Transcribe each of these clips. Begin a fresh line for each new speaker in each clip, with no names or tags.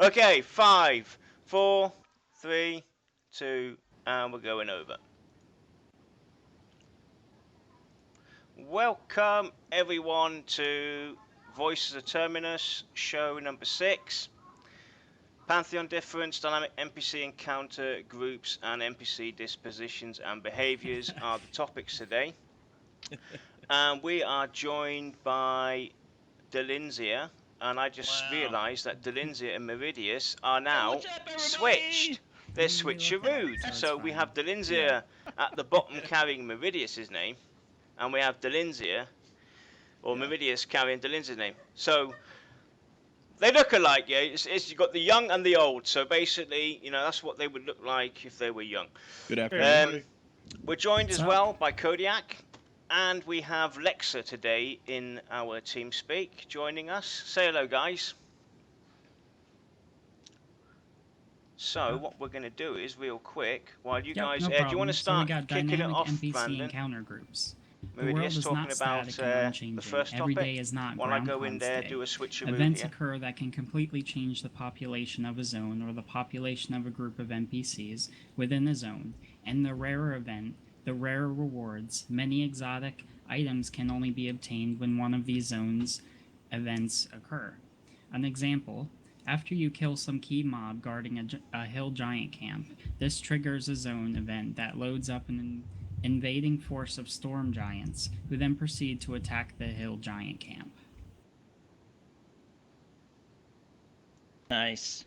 Okay, 5, 4, 3, 2, and we're going over. Welcome everyone to Voices of Terminus, show number 6. Pantheon difference, dynamic NPC encounter groups, and NPC dispositions and behaviors are the topics today. And we are joined by Delincia, and I just realised that Delincia and Merideus are now switched. They're switcherooed. So we have Delincia at the bottom carrying Merideus' name, and we have Delincia, or Merideus carrying Delincia's name. So they look alike, yeah. You've got the young and the old. So basically, you know, that's what they would look like if they were young.
Good afternoon.
We're joined as well by Kodiack, and we have Leksur today in our TeamSpeak joining us. Say hello, guys. So what we're going to do is, real quick, while you guys... do you want to start kicking it off,
NPC
Brandon?
Encounter groups.
Merideus talking about the first
Every
topic,
day is not
while I go in there,
day.
do a switcheroo
Events
here.
occur that can completely change the population of a zone or the population of a group of NPCs within a zone, and the rarer event, the rarer rewards, many exotic items can only be obtained when one of these zones events occur. An example, after you kill some key mob guarding a hill giant camp, this triggers a zone event that loads up an invading force of storm giants, who then proceed to attack the hill giant camp.
Nice.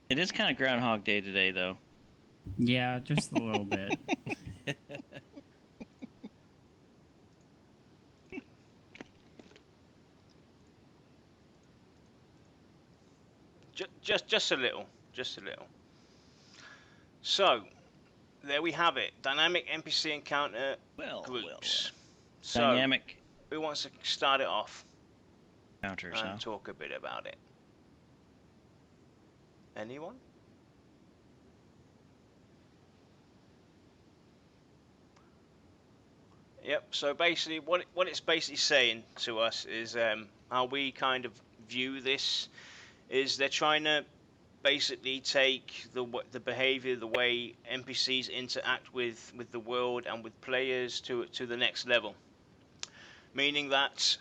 It is kind of Groundhog Day today, though.
Yeah, just a little bit.
Just a little. So, there we have it. Dynamic NPC encounter groups. So,
Dynamic.
Who wants to start it off?
Counters,
and talk a bit about it. Anyone? Yep. So basically, what it's basically saying to us is how we kind of view this is they're trying to basically take the behavior, the way NPCs interact with the world and with players to the next level. Meaning that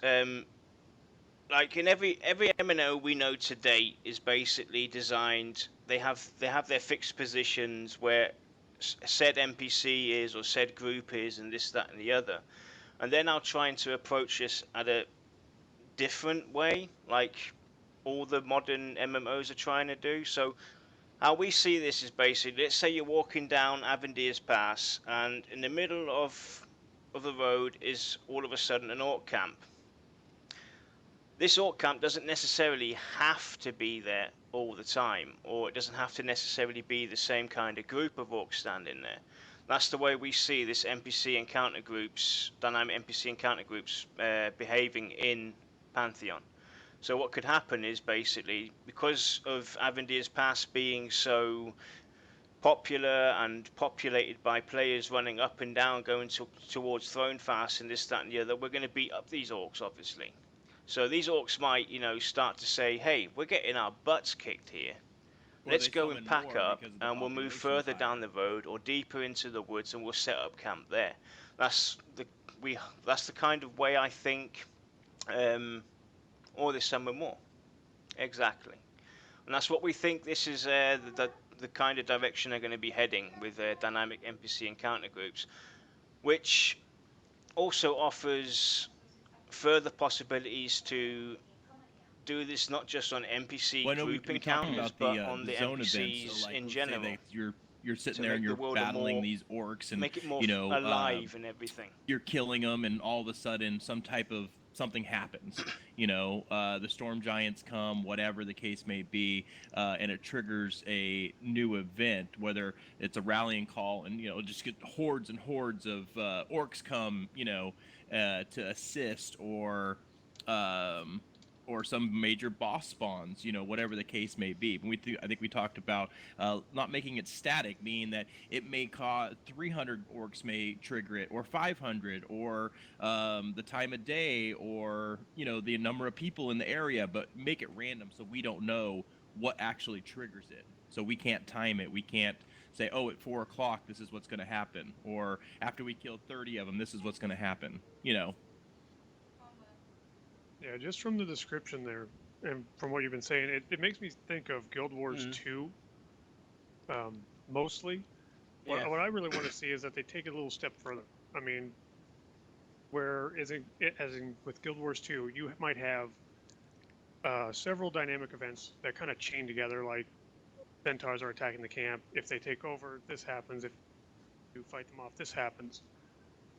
like in every MMO we know to date is basically designed. They have their fixed positions where said NPC is or said group is, and this, that, and the other, and they're now trying to approach this at a different way, like all the modern MMOs are trying to do. So how we see this is basically, let's say you're walking down Avendir's Pass, and in the middle of the road is all of a sudden an orc camp. This orc camp doesn't necessarily have to be there all the time, or it doesn't have to necessarily be the same kind of group of orcs standing there. That's the way we see this NPC encounter groups, dynamic NPC encounter groups behaving in Pantheon. So what could happen is basically, because of Avendir's Pass being so popular and populated by players running up and down, going towards Thronefast and this, that, and the other, we're going to beat up these orcs, obviously. So these orcs might, you know, start to say, hey, we're getting our butts kicked here. Let's go and pack up, and we'll move further down the road or deeper into the woods, and we'll set up camp there. That's the kind of way I think all this summer more. Exactly. And that's what we think this is the kind of direction they're going to be heading with dynamic NPC encounter groups, which also offers further possibilities to do this not just on NPC group encounters, but on the NPCs events, so in general.
You're sitting there and you're battling these orcs, and
make it more alive and everything.
You're killing them, and all of a sudden something happens. You know, the storm giants come, whatever the case may be, and it triggers a new event, whether it's a rallying call, and you know, just get hordes and hordes of orcs come, you know, to assist, or some major boss spawns, you know, whatever the case may be. I think we talked about not making it static, meaning that it may cause 300 orcs may trigger it, or 500, or the time of day, or, you know, the number of people in the area, but make it random so we don't know what actually triggers it. So we can't time it. We can't say, oh, at 4 o'clock, this is what's going to happen. Or after we killed 30 of them, this is what's going to happen. You know?
Yeah, just from the description there, and from what you've been saying, it makes me think of Guild Wars 2, mostly.
Yeah.
What I really want to see is that they take it a little step further. I mean, as in with Guild Wars 2, you might have several dynamic events that kind of chain together, like centaurs are attacking the camp. If they take over, this happens. If you fight them off, this happens.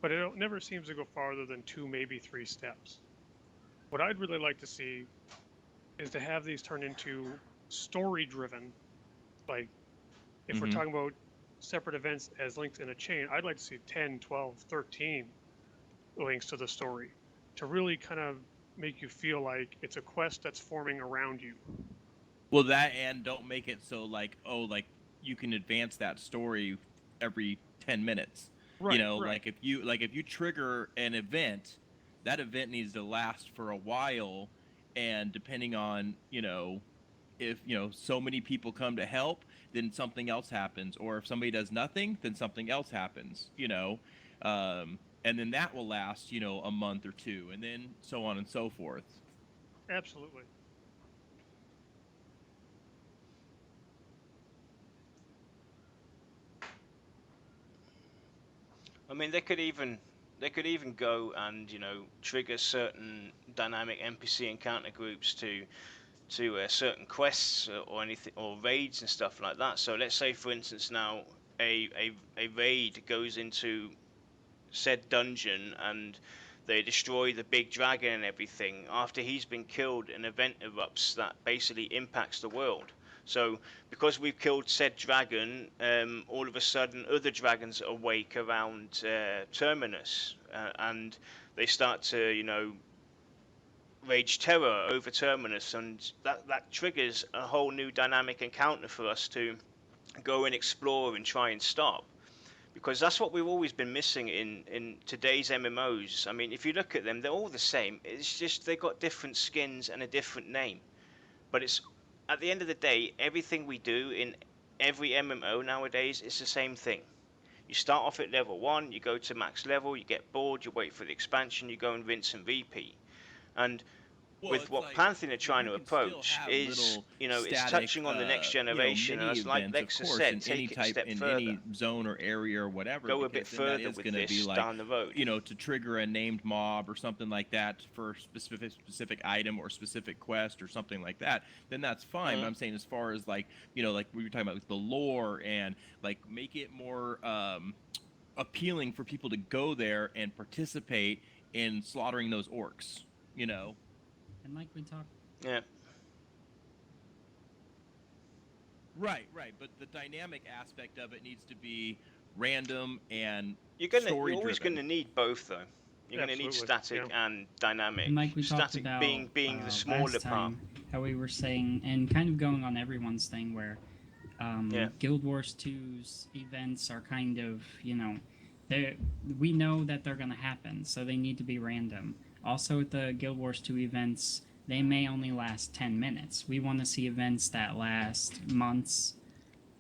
But it never seems to go farther than 2, maybe 3 steps. What I'd really like to see is to have these turn into story-driven. Like, if we're talking about separate events as links in a chain, I'd like to see 10, 12, 13 links to the story to really kind of make you feel like it's a quest that's forming around you.
Well, that, and don't make it so like, oh, like you can advance that story every 10 minutes.
Right,
you know,
right.
like if you trigger an event, that event needs to last for a while, and depending on, you know, if, you know, so many people come to help, then something else happens, or if somebody does nothing, then something else happens, you know. And then that will last, you know, a month or 2, and then so on and so forth.
Absolutely.
I mean, they could even go and, you know, trigger certain dynamic NPC encounter groups to certain quests or anything, or raids and stuff like that. So let's say, for instance, now a raid goes into said dungeon and they destroy the big dragon and everything. After he's been killed, an event erupts that basically impacts the world. So because we've killed said dragon, all of a sudden other dragons awake around Terminus, and they start to, you know, rage terror over Terminus, and that triggers a whole new dynamic encounter for us to go and explore and try and stop. Because that's what we've always been missing in today's MMOs. I mean, if you look at them, they're all the same. It's just they've got different skins and a different name. But it's, at the end of the day, everything we do in every MMO nowadays is the same thing. You start off at level 1, you go to max level, you get bored, you wait for the expansion, you go and rinse and repeat. And
Well,
with
it's
what
like,
Pantheon are trying
you
to
can still
approach
have
is,
little
you know, it's
static,
touching on the next
you know,
generation.
mini
And it's like
events,
Leksur
of course,
said,
in
take
any
it a
type,
step
in
further.
any zone or area or whatever.
Go a bit
because then that
further
is
with
going to be
this
like,
down the road.
you know, to trigger a named mob or something like that for a specific item or specific quest or something like that. Then that's fine. But I'm saying, as far as like, you know, like we were talking about with the lore, and like make it more appealing for people to go there and participate in slaughtering those orcs. You know.
And like we talked.
Yeah.
Right, but the dynamic aspect of it needs to be random and
You're
story
always
driven.
going to need both, though. You're going to need
Absolutely,
static
yeah.
and dynamic.
And like we talked
Static
about
being the smaller
last
part.
time, how we were saying, and kind of going on everyone's thing, where Guild Wars 2's events are kind of, you know, we know that they're going to happen, so they need to be random. Also, with the Guild Wars 2 events, they may only last 10 minutes. We want to see events that last months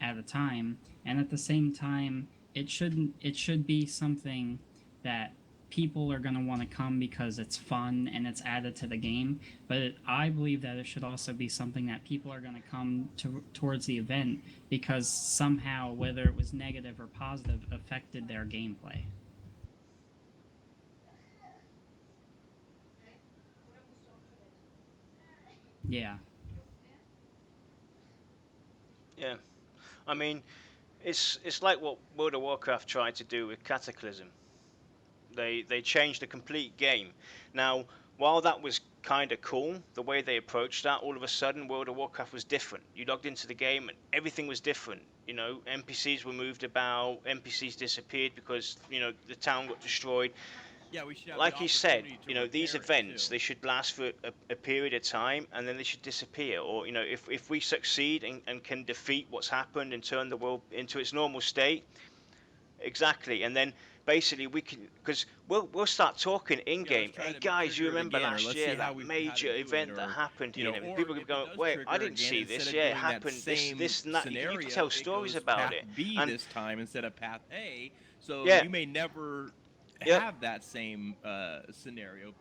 at a time, and at the same time, it should be something that people are going to want to come because it's fun and it's added to the game. But I believe that it should also be something that people are going to come towards the event because somehow, whether it was negative or positive, affected their gameplay. Yeah.
Yeah. I mean, it's like what World of Warcraft tried to do with Cataclysm. They changed the complete game. Now, while that was kind of cool, the way they approached that, all of a sudden World of Warcraft was different. You logged into the game and everything was different. You know, NPCs were moved about, NPCs disappeared because, you know, the town got destroyed.
Yeah, we should have
Like
the
you said,
opportunity to
you know, these
repair it,
events,
too.
they should last for a period of time and then they should disappear. Or, you know, if we succeed and can defeat what's happened and turn the world into its normal state, exactly, and then basically we can, because we'll start talking in game.
try
Hey
to
guys, you
trigger it
remember
again, or
last
let's
year
see how
that
we- how to
major
do it,
event that
or,
happened
you
here?
know,
And
or
people are
if it
going,
does
wait, I
trigger
didn't
again,
see this.
instead of
Yeah, it
doing that
happened.
same
This and that. You
scenario,
can tell
it
stories
goes
about
path
it.
B
And
this time instead of path A, so
Yeah.
you may never
Yep.
have that same scenario.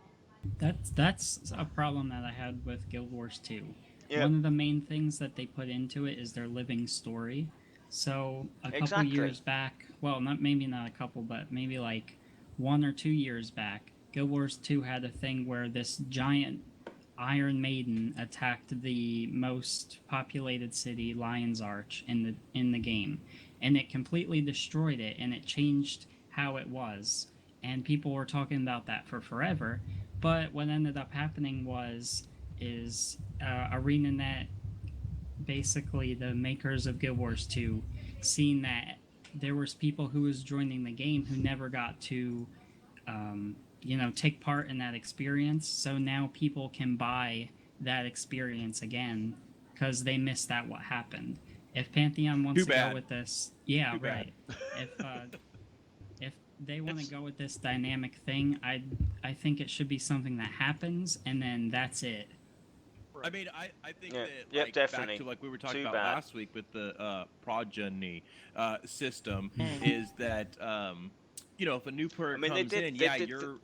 That's a problem that I had with Guild Wars 2.
Yep.
One of the main things that they put into it is their living story. So a couple
Exactly.
years back, well, maybe not a couple, but maybe like 1 or 2 years back, Guild Wars 2 had a thing where this giant Iron Maiden attacked the most populated city, Lion's Arch, in the game, and it completely destroyed it, and it changed how it was. And people were talking about that for forever. But what ended up happening is ArenaNet, basically the makers of Guild Wars 2, seeing that there was people who was joining the game who never got to take part in that experience. So now people can buy that experience again because they missed out what happened. If Pantheon wants to go with this, yeah,
Too
right. If they want to go with this dynamic thing, I think it should be something that happens and then that's it.
I mean, I think
Yeah.
that
Yep,
like,
definitely.
back to like we were talking
Too
about
bad.
last week with the progeny system
Mhm.
is that if a new player
they
comes
did-
in,
they did
you're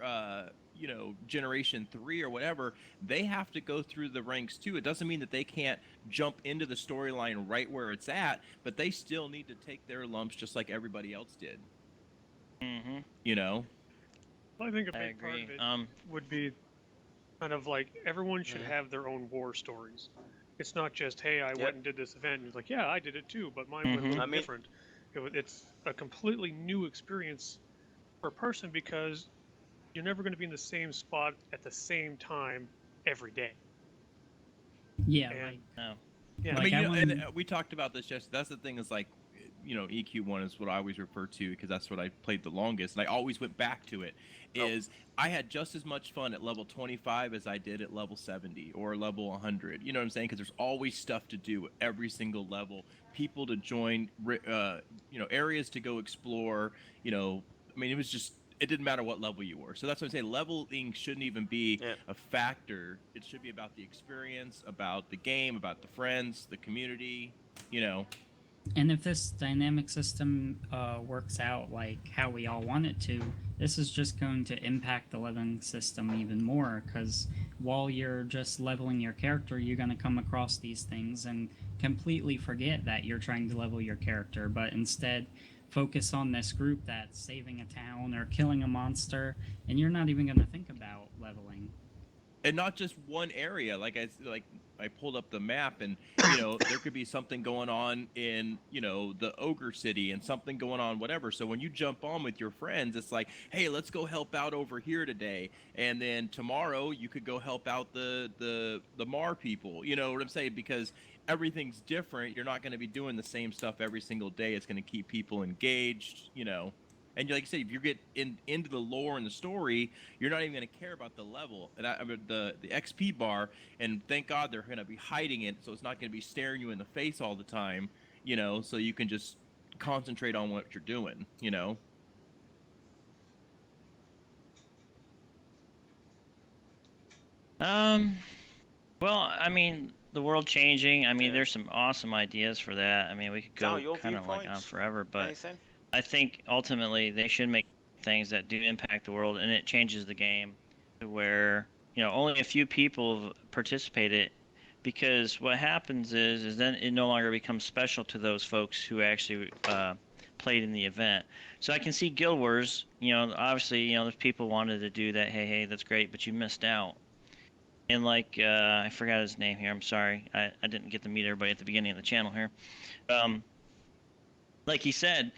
generation 3 or whatever, they have to go through the ranks too. It doesn't mean that they can't jump into the storyline right where it's at, but they still need to take their lumps just like everybody else did.
Mm-hmm.
You know?
Well, I think a
I
big part
agree.
of it would be kind of like everyone should have their own war stories. It's not just, hey, I went and did this event, and it's like, yeah, I did it too, but mine went a
Mhm.
little different. It's a completely new experience per person because you're never going to be in the same spot at the same time every day.
Yeah,
And-
right.
No.
Yeah,
I mean,
Like, I
and
wouldn't-
we talked about this yesterday. That's the thing is like, EQ1 is what I always refer to because that's what I played the longest, and I always went back to it. Is I had just as much fun at level 25 as I did at level 70 or level 100. You know what I'm saying? Because there's always stuff to do at every single level. People to join, areas to go explore. I mean, it didn't matter what level you were. So that's what I'm saying. Leveling shouldn't even be a factor. It should be about the experience, about the game, about the friends, the community.
And if this dynamic system works out like how we all want it to, this is just going to impact the leveling system even more, because while you're just leveling your character, you're going to come across these things and completely forget that you're trying to level your character, but instead focus on this group that's saving a town or killing a monster, and you're not even going to think about leveling.
And not just one area. Like I pulled up the map, and there could be something going on in the ogre city, and something going on whatever. So when you jump on with your friends, it's like, hey, let's go help out over here today, and then tomorrow you could go help out the Mar people. You know what I'm saying? Because everything's different. You're not going to be doing the same stuff every single day. It's going to keep people engaged. And like you said, if you get into the lore and the story, you're not even going to care about the level, the XP bar. And thank God they're going to be hiding it, so it's not going to be staring you in the face all the time. So you can just concentrate on what you're doing.
Well, I mean, the world changing. I mean, there's some awesome ideas for that. I mean, we could
Sal,
go
your
kind of like on
viewpoints?
forever, but
Anything?
I think ultimately they should make things that do impact the world, and it changes the game to where only a few people participate in it, because what happens is then it no longer becomes special to those folks who actually played in the event. So I can see Guild Wars. Obviously, there's people wanted to do that. Hey, that's great, but you missed out. And like I forgot his name here. I'm sorry. I didn't get to meet everybody at the beginning of the channel here. Like he said,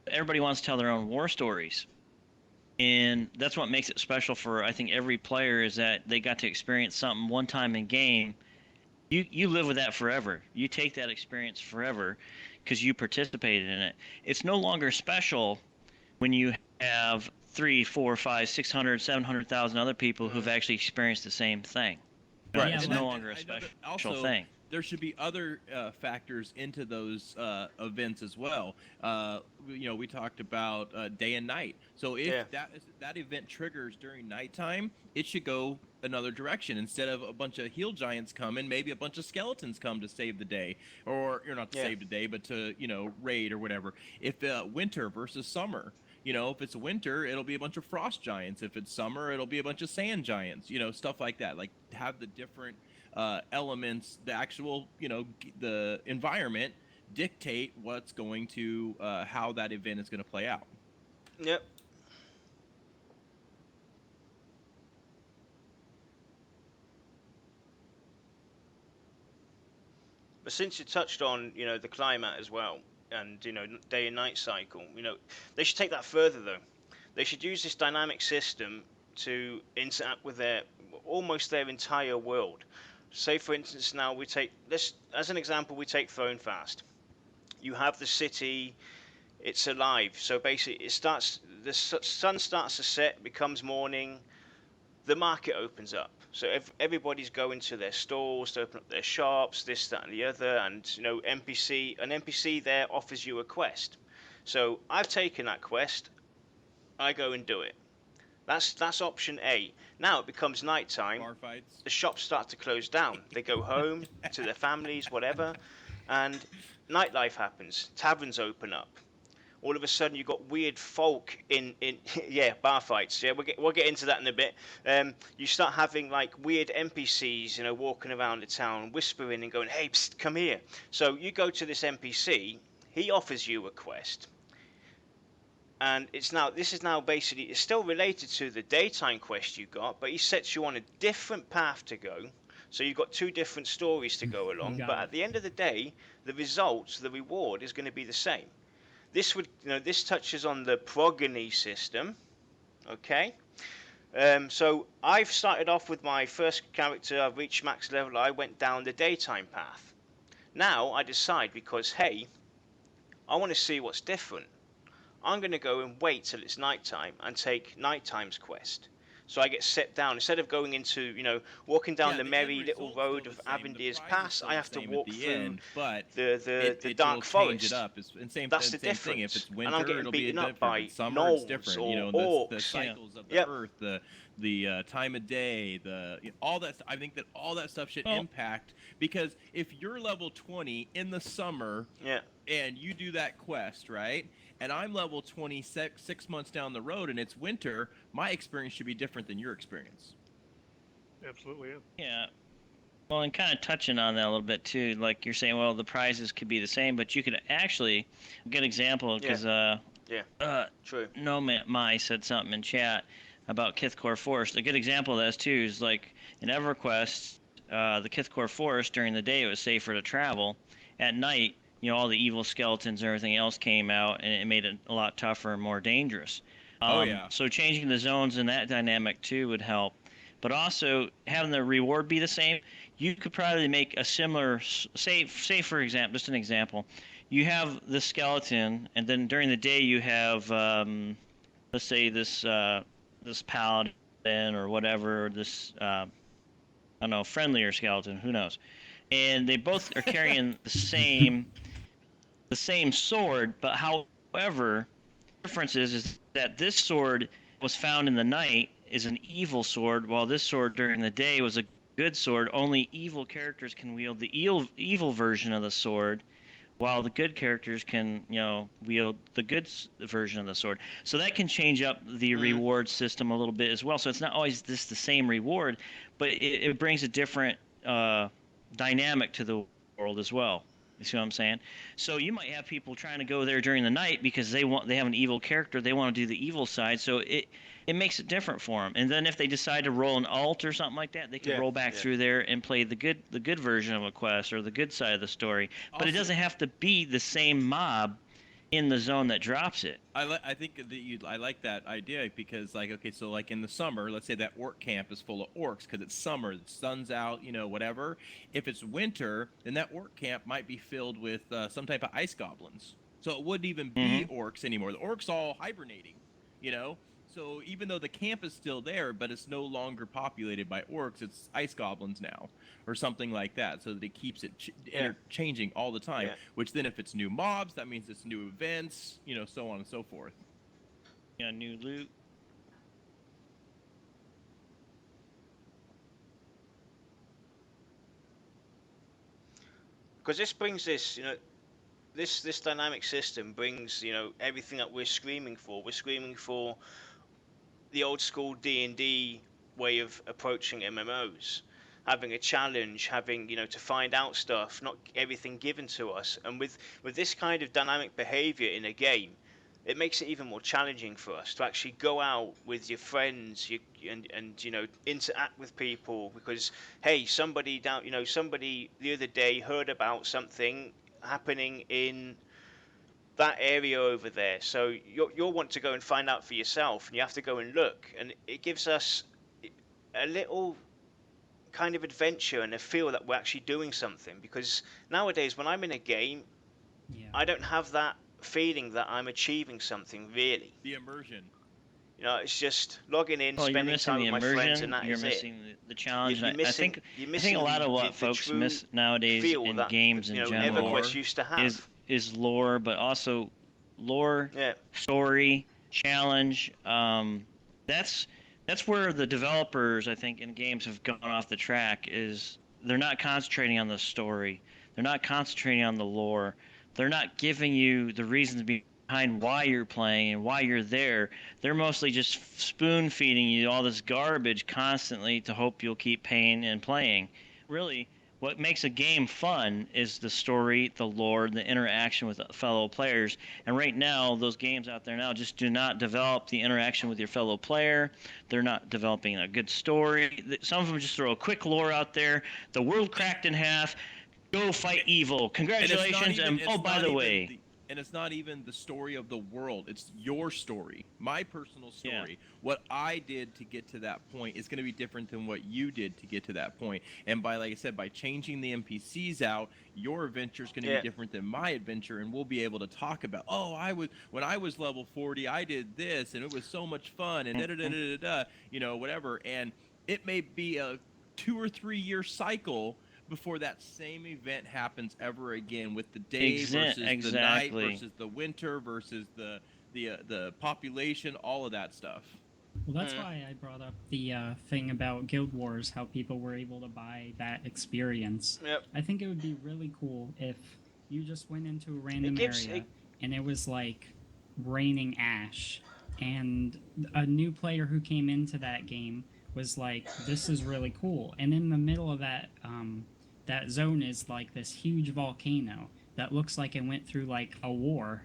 everybody wants to tell their own war stories. And that's what makes it special for, I think, every player, is that they got to experience something one time in game. You live with that forever. You take that experience forever because you participated in it. It's no longer special when you have 3, 4, 5, 600, 700,000 other people who've actually experienced the same thing.
Right.
Yeah,
It's
like-
no longer a
I know that
special
also,
thing.
there should be other factors into those events as well. We talked about day and night. So if that event triggers during nighttime, it should go another direction. Instead of a bunch of heal giants coming, maybe a bunch of skeletons come to save the day, or not to save the day, but to raid or whatever. If winter versus summer. If it's winter, it'll be a bunch of frost giants. If it's summer, it'll be a bunch of sand giants. Stuff like that. Like have the different elements, the actual, the environment dictate what's going to, how that event is going to play out.
Yep. But since you touched on, the climate as well, and, day and night cycle, they should take that further, though. They should use this dynamic system to interact with almost their entire world. Say, for instance, now we take this as an example. We take Phone Fast. You have the city; it's alive. So basically, the sun starts to set, becomes morning. The market opens up. So everybody's going to their stores to open up their shops, this, that, and the other. And an NPC there offers you a quest. So I've taken that quest. I go and do it. That's option A. Now it becomes nighttime.
Bar fights.
The shops start to close down. They go home to their families, whatever, and nightlife happens. Taverns open up. All of a sudden, you've got weird folk in bar fights. Yeah, we'll get into that in a bit. You start having like weird NPCs, walking around the town, whispering and going, "Hey, psst, come here." So you go to this NPC. He offers you a quest. And this is now basically, it's still related to the daytime quest you got, but he sets you on a different path to go. So you've got two different stories to go along. But at the end of the day, the result, the reward is going to be the same. This touches on the progeny system. Okay. So I've started off with my first character. I've reached max level. I went down the daytime path. Now I decide, because hey, I want to see what's different. I'm going to go and wait till it's nighttime and take nighttime's quest. So I get set down. Instead of going into, walking down the merry little road of Avendir's Pass, I have to walk through the dark forest. That's the difference.
If it's winter,
and I'm getting
it'll
beaten
be
up by
different. Summer, it's
gnolls
different.
or
The
orcs.
cycles of the earth, the time of day, all that. I think that all that stuff should impact, because if you're level 20 in the summer, and you do that quest, right? And I'm level 26 6 months down the road and it's winter, my experience should be different than your experience.
Absolutely, yeah.
Yeah. Well, and kind of touching on that a little bit too, like you're saying, well, the prizes could be the same, but you could actually, a good example, because
True.
No Mai said something in chat about Kithcore Forest. A good example of this too is like in EverQuest, the Kithcore Forest during the day it was safer to travel. At night, all the evil skeletons and everything else came out, and it made it a lot tougher and more dangerous. So changing the zones and that dynamic too would help. But also having the reward be the same, you could probably make a similar, say for example, just an example, you have the skeleton, and then during the day you have, let's say this paladin or whatever, this I don't know, friendlier skeleton, who knows, and they both are carrying the same sword, but however, the difference is that this sword was found in the night is an evil sword, while this sword during the day was a good sword. Only evil characters can wield the evil version of the sword, while the good characters can, wield the good version of the sword. So that can change up the reward system a little bit as well. So it's not always just the same reward, but it brings a different dynamic to the world as well. You see what I'm saying? So you might have people trying to go there during the night because they have an evil character. They want to do the evil side. So it makes it different for them. And then if they decide to roll an alt or something like that, they can roll back through there and play the good version of a quest or the good side of the story. But it doesn't have to be the same mob in the zone that drops it.
I think that I like that idea because, so in the summer, let's say that orc camp is full of orcs because it's summer, the sun's out, whatever. If it's winter, then that orc camp might be filled with some type of ice goblins. So it wouldn't even be orcs anymore. The orcs all hibernating, So even though the camp is still there, but it's no longer populated by orcs, it's ice goblins now, or something like that, so that it keeps it changing all the time.
Yeah.
Which then, if it's new mobs, that means it's new events, so on and so forth.
Yeah, new loot.
Because this brings this, this dynamic system brings, everything that we're screaming for. We're screaming for the old school D&D way of approaching MMOs, having a challenge, having, to find out stuff, not everything given to us. And with this kind of dynamic behavior in a game, it makes it even more challenging for us to actually go out with your friends and interact with people, because hey, somebody the other day heard about something happening in that area over there, so you'll want to go and find out for yourself, and you have to go and look, and it gives us a little kind of adventure and a feel that we're actually doing something. Because nowadays when I'm in a game, I don't have that feeling that I'm achieving something, really.
The immersion.
It's just logging in,
Well,
spending time with my friends, and that
you're
is
missing the challenge.
You're missing,
I think a lot of what folks miss nowadays in games in general
EverQuest used to have
is lore, but also lore, story, challenge. That's where the developers, I think, in games have gone off the track. Is they're not concentrating on the story, they're not concentrating on the lore, they're not giving you the reasons behind why you're playing and why you're there. They're mostly just spoon feeding you all this garbage constantly to hope you'll keep paying and playing. Really, what makes a game fun is the story, the lore, the interaction with fellow players. And right now, those games out there now just do not develop the interaction with your fellow player. They're not developing a good story. Some of them just throw a quick lore out there. The world cracked in half. Go fight evil. Congratulations. And oh, by the way.
And it's not even the story of the world. It's your story, my personal story. Yeah. What I did to get to that point is going to be different than what you did to get to that point. And like I said, by changing the NPCs out, your adventure is going to be different than my adventure, and we'll be able to talk about, when I was level 40, I did this, and it was so much fun, and whatever. And it may be a 2 or 3 year cycle before that same event happens ever again, with the day versus the night versus the winter versus the population, all of that stuff.
Well, that's why I brought up the thing about Guild Wars, how people were able to buy that experience.
Yep.
I think it would be really cool if you just went into a random area and it was like raining ash, and a new player who came into that game was like, this is really cool. And in the middle of that that zone is like this huge volcano that looks like it went through like a war.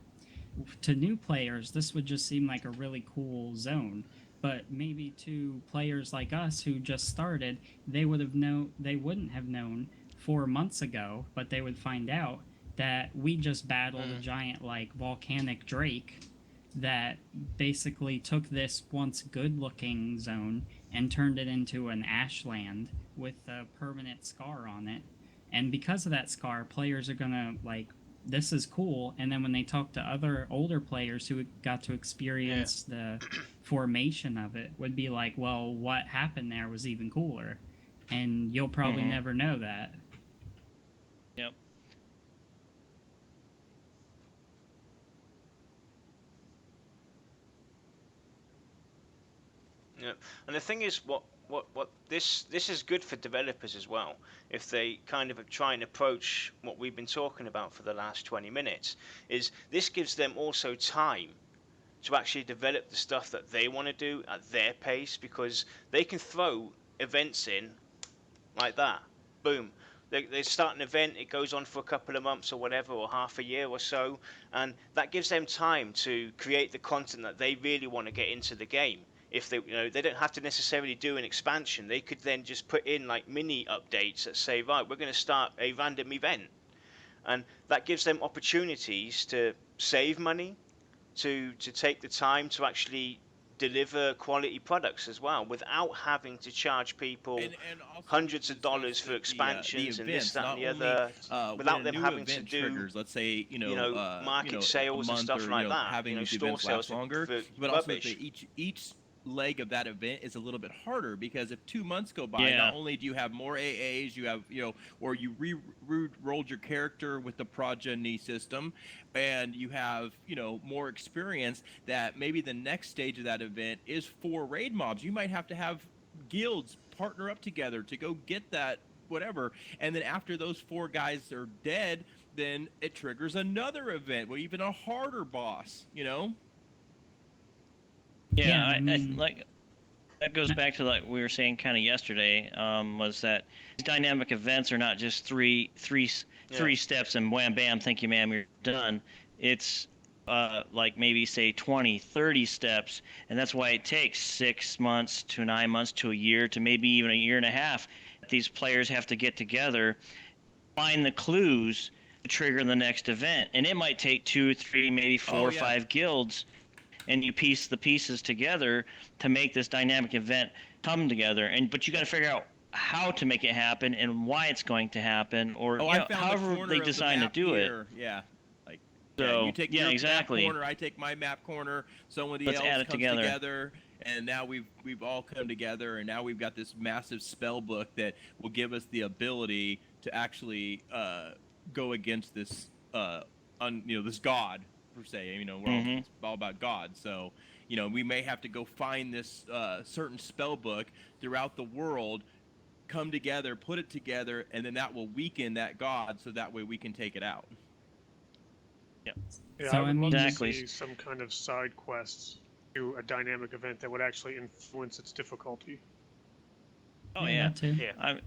To new players, this would just seem like a really cool zone. But maybe to players like us who just started, they wouldn't have known 4 months ago, but they would find out that we just battled a giant like volcanic drake that basically took this once good-looking zone and turned it into an ashland with a permanent scar on it. And because of that scar, players are gonna like, this is cool. And then when they talk to other older players who got to experience the formation of it, would be like, well, what happened there was even cooler. And you'll probably never know that.
Yep.
Yeah, and the thing is, what this is good for developers as well. If they kind of try and approach what we've been talking about for the last 20 minutes, is this gives them also time to actually develop the stuff that they want to do at their pace, because they can throw events in like that. Boom. They start an event, it goes on for a couple of months or whatever, or half a year or so, and that gives them time to create the content that they really want to get into the game. If they don't have to necessarily do an expansion, they could then just put in like mini updates that say, right, we're going to start a random event, and that gives them opportunities to save money, to take the time to actually deliver quality products as well without having to charge people
and also
hundreds
we
of dollars
discussed
for
the
expansions and this,
events,
that,
not
and the
only
other,
when
without
a
them
new
having to
event
do,
triggers, let's say
market
a
sales and
month
stuff
or
like that,
having these
store
events
sales
last longer,
for
but also
rubbish.
each leg of that event is a little bit harder, because if 2 months go by,
Yeah.
not only do you have more AAs, you have or you re-rolled your character with the progeny system, and you have more experience, that maybe the next stage of that event is 4 raid mobs. You might have to have guilds partner up together to go get that whatever, and then after those 4 guys are dead, then it triggers another event with even a harder boss.
Yeah, I
I
mean-
like that goes back to like we were saying kind of yesterday, was that these dynamic events are not just three steps and wham bam, thank you ma'am, you're done. It's like maybe say 20, 30 steps, and that's why it takes 6 months to 9 months to a year to maybe even a year and a half. These players have to get together, find the clues to trigger the next event, and it might take 2, 3, maybe 4 or 5 guilds, and you piece the pieces together to make this dynamic event come together. But you got to figure out how to make it happen and why it's going to happen, or however they decide to do it.
Yeah. Like,
So,
you take
yeah,
your
exactly.
map corner, I take my map corner, somebody
Let's
else
add it
comes
together.
together, and now we've all come together, and now we've got this massive spell book that will give us the ability to actually go against this this god, per se. We're all about God, so we may have to go find this certain spell book throughout the world, come together, put it together, and then that will weaken that god, so that way we can take it out.
Yeah,
So,
I would
I mean-
love to
Exactly.
see some kind of side quests to a dynamic event that would actually influence its difficulty.
Oh yeah.
that too.
Yeah.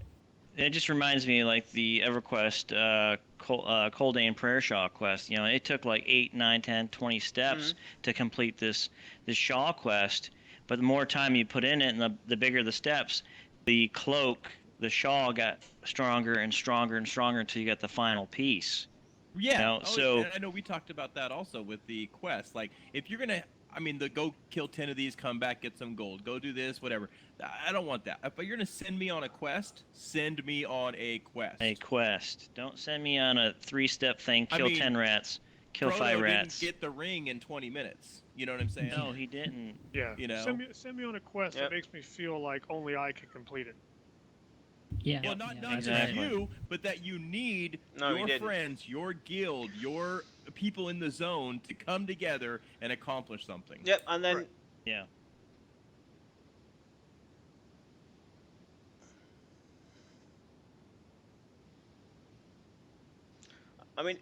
It just reminds me like the EverQuest Coldane Prayer Shaw quest. It took like 8, 9, 10, 20 steps to complete this Shaw quest. But the more time you put in it, and the bigger the steps, the cloak, the Shaw got stronger and stronger and stronger until you got the final piece.
Yeah.
So
I know we talked about that also with the quest. Like, if you're gonna, go kill 10 of these, come back, get some gold, go do this, whatever. I don't want that. If you're gonna send me on a quest, send me on a quest.
a quest. Don't send me on a 3-step thing.
I
Kill
mean,
10 rats. Kill
Frodo
5 rats.
didn't get the ring in 20 minutes. You know what I'm saying?
No, he didn't.
Yeah, send me on a quest
Yep.
that makes me feel like only I can complete it.
Yeah.
Well, not
exactly.
just you, but that you need
No, he
your
didn't.
friends, your guild, your people in the zone to come together and accomplish something.
Yep, and then
Right.
Yeah.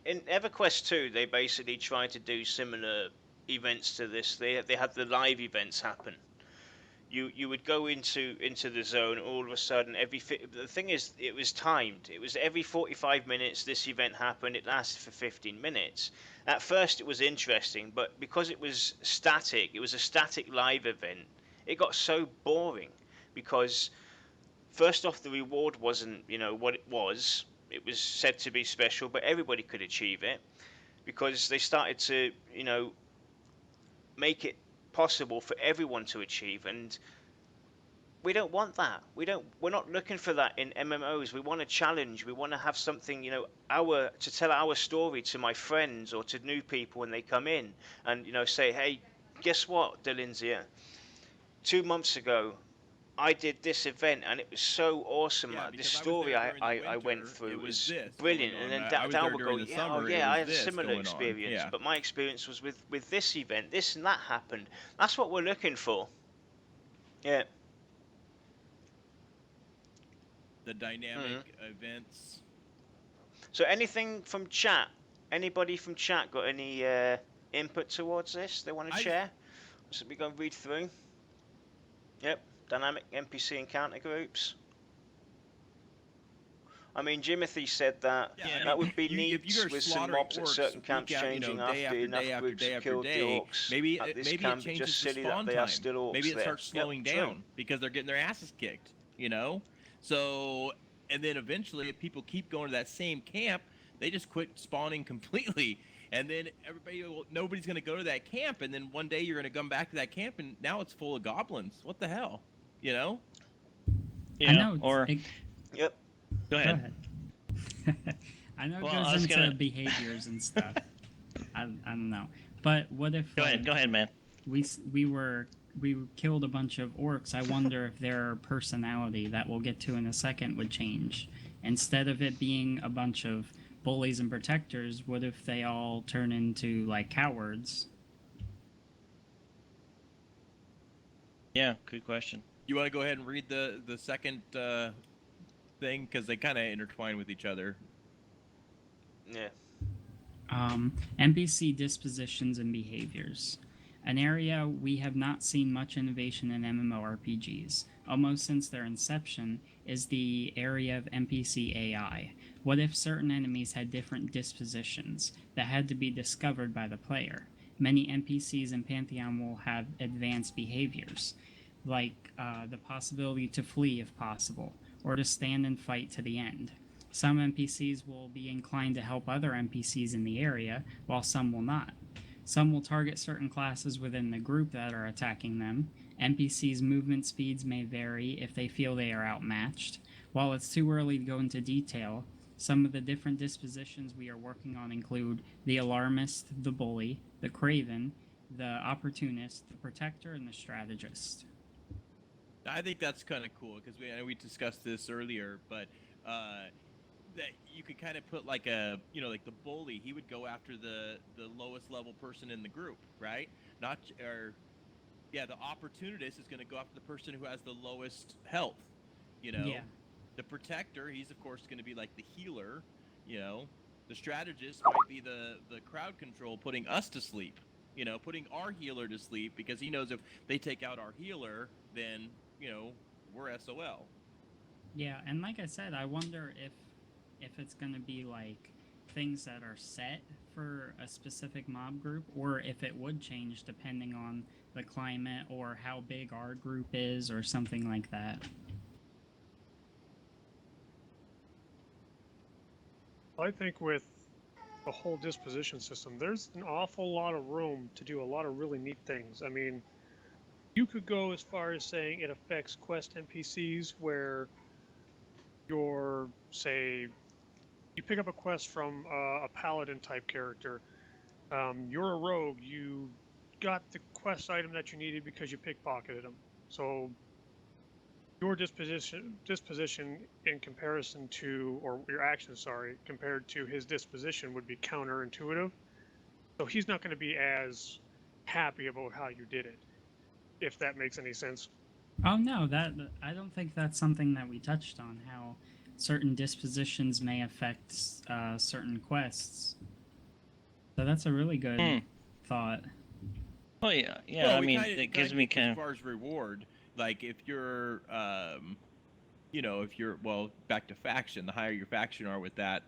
in EverQuest 2, they basically tried to do similar events to this. They had the live events happen. You would go into the zone, all of a sudden the thing is, it was timed. It was every 45 minutes this event happened. It lasted for 15 minutes. At first it was interesting, but because it was static, it was a static live event, it got so boring, because first off, the reward wasn't what it was. It was said to be special, but everybody could achieve it, because they started to make it possible for everyone to achieve, and we don't want that. We're not looking for that in MMOs. We want a challenge. We want to have something, to tell our story to my friends or to new people when they come in, and say, hey, guess what, Delincia? 2 months ago, I did this event and it was so awesome.
Yeah,
The
because
story
I was there
I
during the
went
winter,
through
it was this
brilliant.
going
And then
on. I was
Dal
there
would go,
during the
yeah,
summer, it
I
was
had a
this
similar
going on.
experience,
Yeah.
but my experience was with this event. This and that happened. That's what we're looking for. Yeah.
The dynamic events.
So anything from chat? Anybody from chat got any input towards this they want to share? So we go read through. Yep. Dynamic NPC encounter groups. Jimothy said that that would be neat with some mobs at certain camps changing after enough groups have killed the orcs.
Maybe
at this
it
camp,
changes
just
the
silly
spawn
that they
time.
are still orcs
Maybe it
there.
starts slowing
Yep,
down
true.
because they're getting their asses kicked. So, and then eventually, if people keep going to that same camp, they just quit spawning completely. and then nobody's going to go to that camp, and then one day you're going to come back to that camp, and now it's full of goblins. What the hell, you know?
Yeah.
I know.
Yep.
Go ahead.
I know it
Well,
goes into behaviors and stuff. I don't know. But what if
Go ahead, man.
we killed a bunch of orcs? I wonder if their personality, that we'll get to in a second, would change. Instead of it being a bunch of bullies and protectors, what if they all turn into like cowards?
Yeah, good question.
You want to go ahead and read the second thing, because they kind of intertwine with each other.
Yeah.
NPC dispositions and behaviors. An area we have not seen much innovation in MMORPGs, almost since their inception, is the area of NPC AI. What if certain enemies had different dispositions that had to be discovered by the player? Many NPCs in Pantheon will have advanced behaviors, like the possibility to flee if possible, or to stand and fight to the end. Some NPCs will be inclined to help other NPCs in the area, while some will not. Some will target certain classes within the group that are attacking them. NPCs' movement speeds may vary if they feel they are outmatched. While it's too early to go into detail, some of the different dispositions we are working on include the Alarmist, the Bully, the Craven, the Opportunist, the Protector, and the Strategist.
I think that's kind of cool, because we discussed this earlier, but that you could kind of put like a, like the bully, he would go after the lowest level person in the group, right? The opportunist is going to go after the person who has the lowest health,
Yeah.
The protector, he's of course going to be like the healer, the strategist might be the crowd control, putting us to sleep, putting our healer to sleep, because he knows if they take out our healer, then we're SOL.
Yeah, and like I said, I wonder if it's going to be like things that are set for a specific mob group, or if it would change depending on the climate or how big our group is, or something like that.
I think with the whole disposition system, there's an awful lot of room to do a lot of really neat things. I mean, you could go as far as saying it affects quest NPCs where you're, say, you pick up a quest from a paladin type character. You're a rogue. You got the quest item that you needed because you pickpocketed him. So your disposition in comparison to, or your action, sorry, compared to his disposition would be counterintuitive. So he's not going to be as happy about how you did it, if that makes any sense.
Oh no, I don't think that's something that we touched on, how certain dispositions may affect certain quests. So that's a really good thought.
Oh yeah.
Well,
I mean, it gives me kind
of, as far as reward, like if you're back to faction, the higher your faction are with that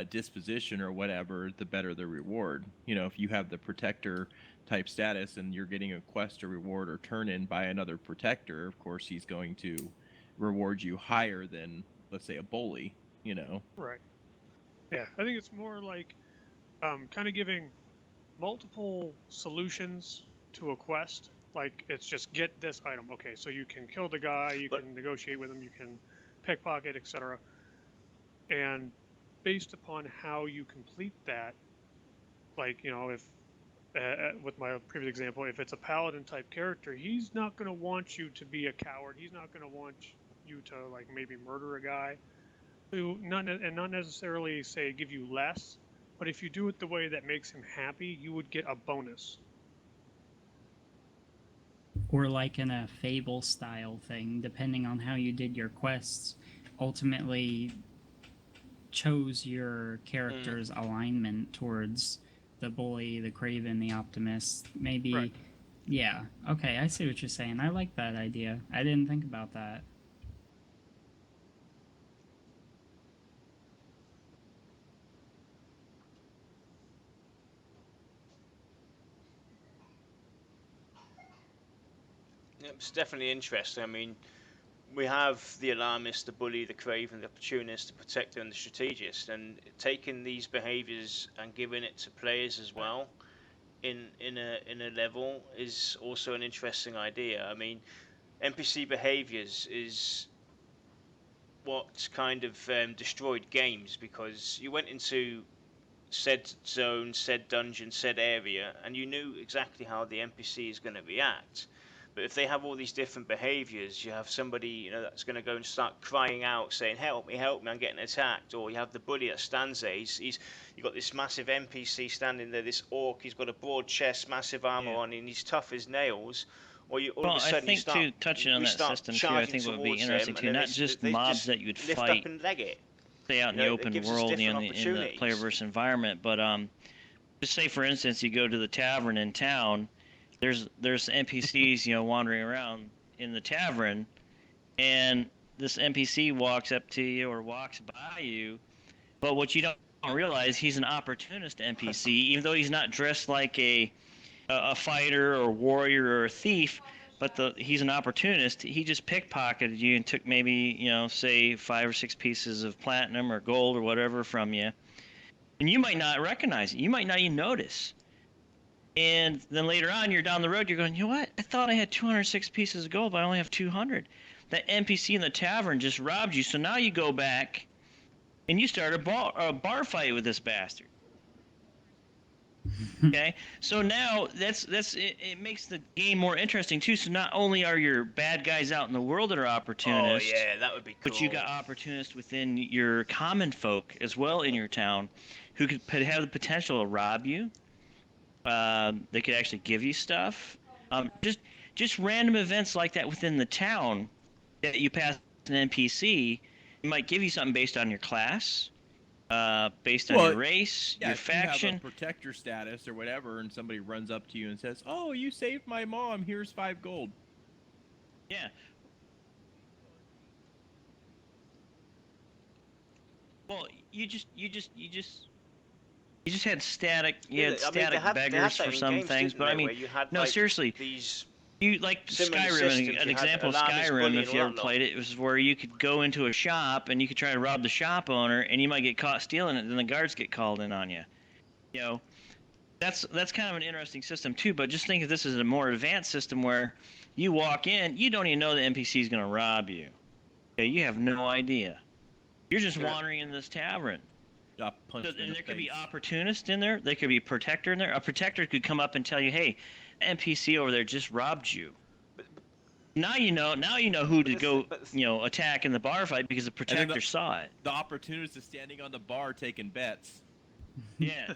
disposition or whatever, the better the reward. If you have the protector type status and you're getting a quest or reward or turn in by another protector, of course he's going to reward you higher than, let's say, a bully.
Right. Yeah, I think it's more like kind of giving multiple solutions to a quest. Like, it's just get this item. Okay, so you can kill the guy, you can negotiate with him, you can pickpocket, etc. And based upon how you complete that, like, if with my previous example, if it's a paladin type character, he's not going to want you to be a coward. He's not going to want you to, like, maybe murder a guy. Not necessarily say give you less, but if you do it the way that makes him happy, you would get a bonus.
Or like in a Fable style thing, depending on how you did your quests, ultimately chose your character's alignment towards the bully, the craven, the optimist. Maybe,
right.
Yeah. Okay, I see what you're saying. I like that idea. I didn't think about that.
It's definitely interesting. I mean, we have the alarmist, the bully, the craven, the opportunist, the protector, and the strategist, and taking these behaviors and giving it to players as well in a level is also an interesting idea. I mean, NPC behaviors is what kind of destroyed games, because you went into said zone, said dungeon, said area, and you knew exactly how the NPC is going to react. But if they have all these different behaviors, you have somebody, you know, that's going to go and start crying out, saying, help me, I'm getting attacked." Or you have the bully that stands there. You've got this massive NPC standing there, this orc. He's got a broad chest, massive armor on, and he's tough as nails. Or you all
Well,
of a sudden
I think too, touching on that system too, I think what would be interesting too, not just mobs that you would
lift
fight,
up and leg it.
say out in the open world, you know, in the player-verse environment, but just say for instance, you go to the tavern in town. There's NPCs, you know, wandering around in the tavern, and this NPC walks up to you or walks by you, but what you don't realize, he's an opportunist NPC, even though he's not dressed like a fighter or warrior or a thief, but he's an opportunist. He just pickpocketed you and took maybe, you know, say 5 or 6 pieces of platinum or gold or whatever from you, and you might not recognize it. You might not even notice. And then later on, you're down the road, you're going, you know what? I thought I had 206 pieces of gold, but I only have 200. That NPC in the tavern just robbed you, so now you go back and you start a bar fight with this bastard. Okay, so now it makes the game more interesting too. So not only are your bad guys out in the world that are opportunists,
oh yeah, that would be cool.
But you got opportunists within your common folk as well in your town, who could have the potential to rob you. They could actually give you stuff. Just random events like that within the town that you pass an NPC. It might give you something based on your class, based on your race, your faction.
You have a protector status or whatever, and somebody runs up to you and says, "Oh, you saved my mom. Here's 5 gold."
Yeah. Well, you just had static. You had static beggars for some things, but I mean, no, seriously. You like Skyrim, an example of Skyrim, if you ever played it, was where you could go into a shop and you could try to rob the shop owner, and you might get caught stealing it, and then the guards get called in on you. You know, that's kind of an interesting system too. But just think of this as a more advanced system where you walk in, you don't even know the NPC is going to rob you. Okay, you have no idea. You're just wandering in this tavern. And there could be opportunists in there. There could be a protector in there. A protector could come up and tell you, "Hey, NPC over there just robbed you." Now you know who to go, attack in the bar fight because the protector saw it.
The opportunist is standing on the bar taking bets.
Yeah.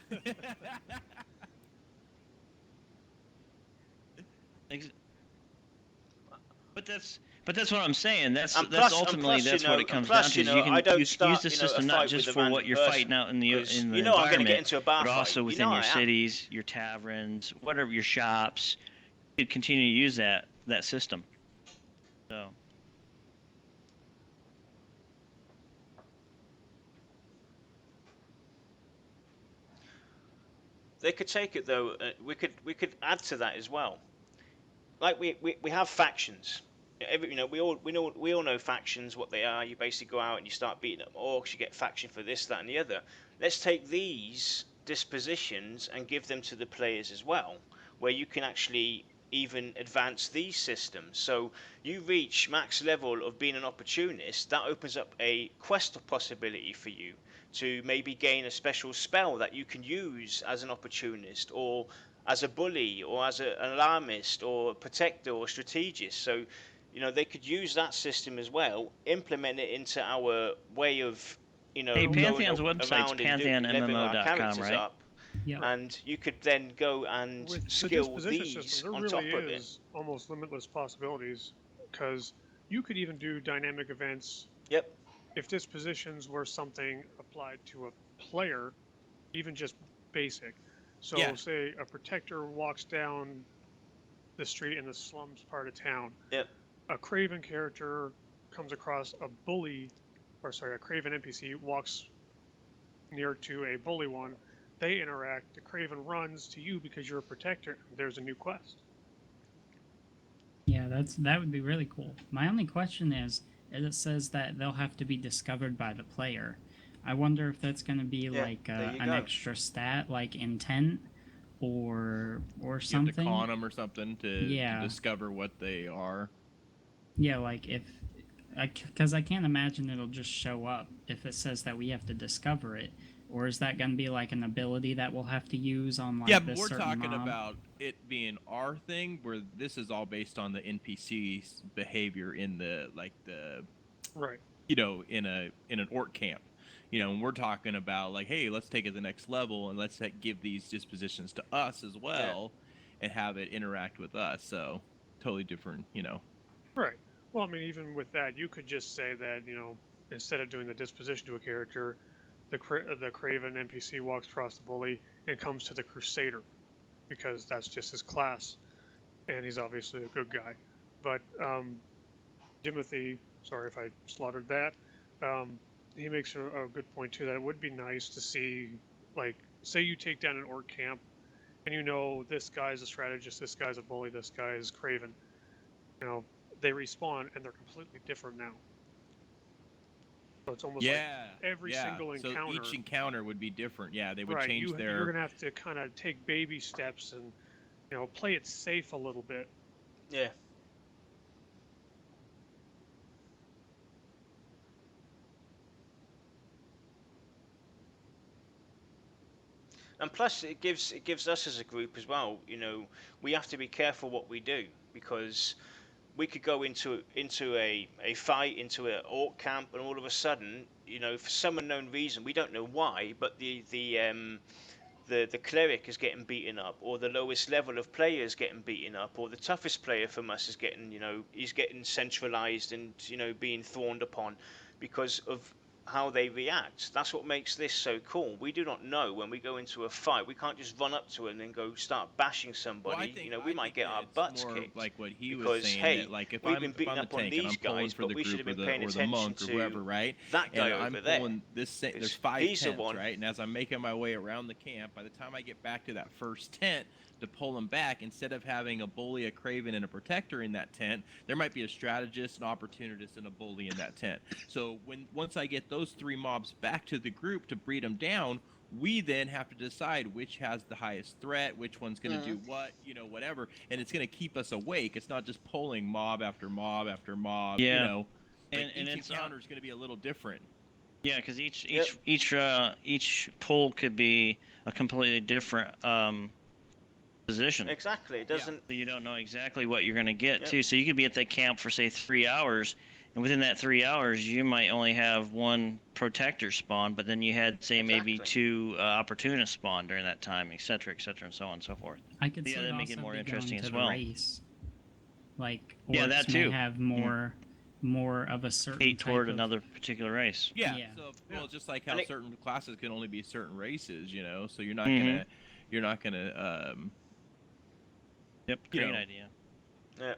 But that's what I'm saying. That's ultimately that's what it comes down to. You can use the system not just for what you're fighting out in the environment, but also within your cities, your taverns, whatever, your shops. You could continue to use that system. So.
They could take it though. We could add to that as well. Like we have factions. We all know factions, what they are. You basically go out and you start beating up orcs. You get faction for this, that, and the other. Let's take these dispositions and give them to the players as well, where you can actually even advance these systems. So you reach max level of being an opportunist. That opens up a quest possibility for you to maybe gain a special spell that you can use as an opportunist, or as a bully, or as an alarmist, or a protector, or strategist. So they could use that system as well, implement it into our way of,
Hey, Pantheon's website's PantheonMMO.com, right?
Up, yep. And you could then go and skill these
system,
on top of it.
There really is almost limitless possibilities, because you could even do dynamic events.
Yep.
If dispositions were something applied to a player, even just basic. So say a protector walks down the street in the slums part of town.
Yep.
A Craven character comes across a Craven NPC walks near to a bully one. They interact. The Craven runs to you because you're a protector. There's a new quest.
Yeah, Yeah, that would be really cool. My only question is, it says that they'll have to be discovered by the player. I wonder if that's going to be
Yeah,
like
there you
an
go.
extra stat, like intent, or
You have to
something.
con them or something to
Yeah.
discover what they are.
Yeah, like if, because I can't imagine it'll just show up if it says that we have to discover it. Or is that going to be like an ability that we'll have to use on like
Yeah, but
this
we're
certain
talking
mob?
about it being our thing, where this is all based on the NPC's behavior in the
Right.
in an orc camp. And we're talking about like, hey, let's take it to the next level and let's give these dispositions to us as well, and have it interact with us. So totally different.
Right. Well, I mean, even with that, you could just say that, instead of doing the disposition to a character, the Craven NPC walks across the bully and comes to the Crusader, because that's just his class, and he's obviously a good guy. But Timothy, sorry if I slaughtered that, he makes a good point too, that it would be nice to see, like, say you take down an orc camp, and this guy's a strategist, this guy's a bully, this guy is Craven. They respawn and they're completely different now. So it's almost like every single encounter.
So each encounter would be different. Yeah, they would
right,
change their.
You're gonna have to kind of take baby steps and play it safe a little bit.
Yeah. And plus, it gives us as a group as well. We have to be careful what we do, because we could go into a fight, into an orc camp, and all of a sudden, for some unknown reason, we don't know why, but the cleric is getting beaten up, or the lowest level of player is getting beaten up, or the toughest player from us is getting centralized and being thorned upon because of how they react. That's what makes this so cool. We do not know when we go into a fight. We can't just run up to them and go start bashing somebody. We might get our butts kicked.
Like what he
because,
was saying,
hey,
that like if
we've
I'm
been beating
the
up on
tank and I'm
these
pulling
guys,
for
but
the
we should
group
have been paying
or the
attention
monk or
to
whoever, right?
that guy
and
over
I'm
there.
pulling this. There's 5
he's the
tents,
one.
right? And as I'm making my way around the camp, by the time I get back to that first tent to pull them back, instead of having a bully, a craven, and a protector in that tent, there might be a strategist, an opportunist, and a bully in that tent. So once I get those 3 mobs back to the group to breed them down, we then have to decide which has the highest threat, which one's going to do what, whatever, and it's going to keep us awake. It's not just pulling mob after mob after mob.
Yeah.
And
And
each
it's
encounter is going to be a little different.
Yeah, because each pull could be a completely different position.
Exactly. It doesn't.
So you don't know exactly what you're going to get too. So you could be at that camp for say 3 hours, and within that 3 hours, you might only have 1 protector spawn, but then you had say maybe 2 opportunists spawn during that time, et cetera, and so on and so forth.
I could see
that'd
it
make it
also
more
be
interesting
going
as
to
well.
the race. Like
Yeah, that
orcs
too.
may have more of a certain
Hate
type
toward
of,
another particular race.
Yeah.
Yeah.
So just like how
And
certain classes can only be certain races, so you're not
Mhm.
gonna
Yep,
you
great
know,
idea.
Yeah.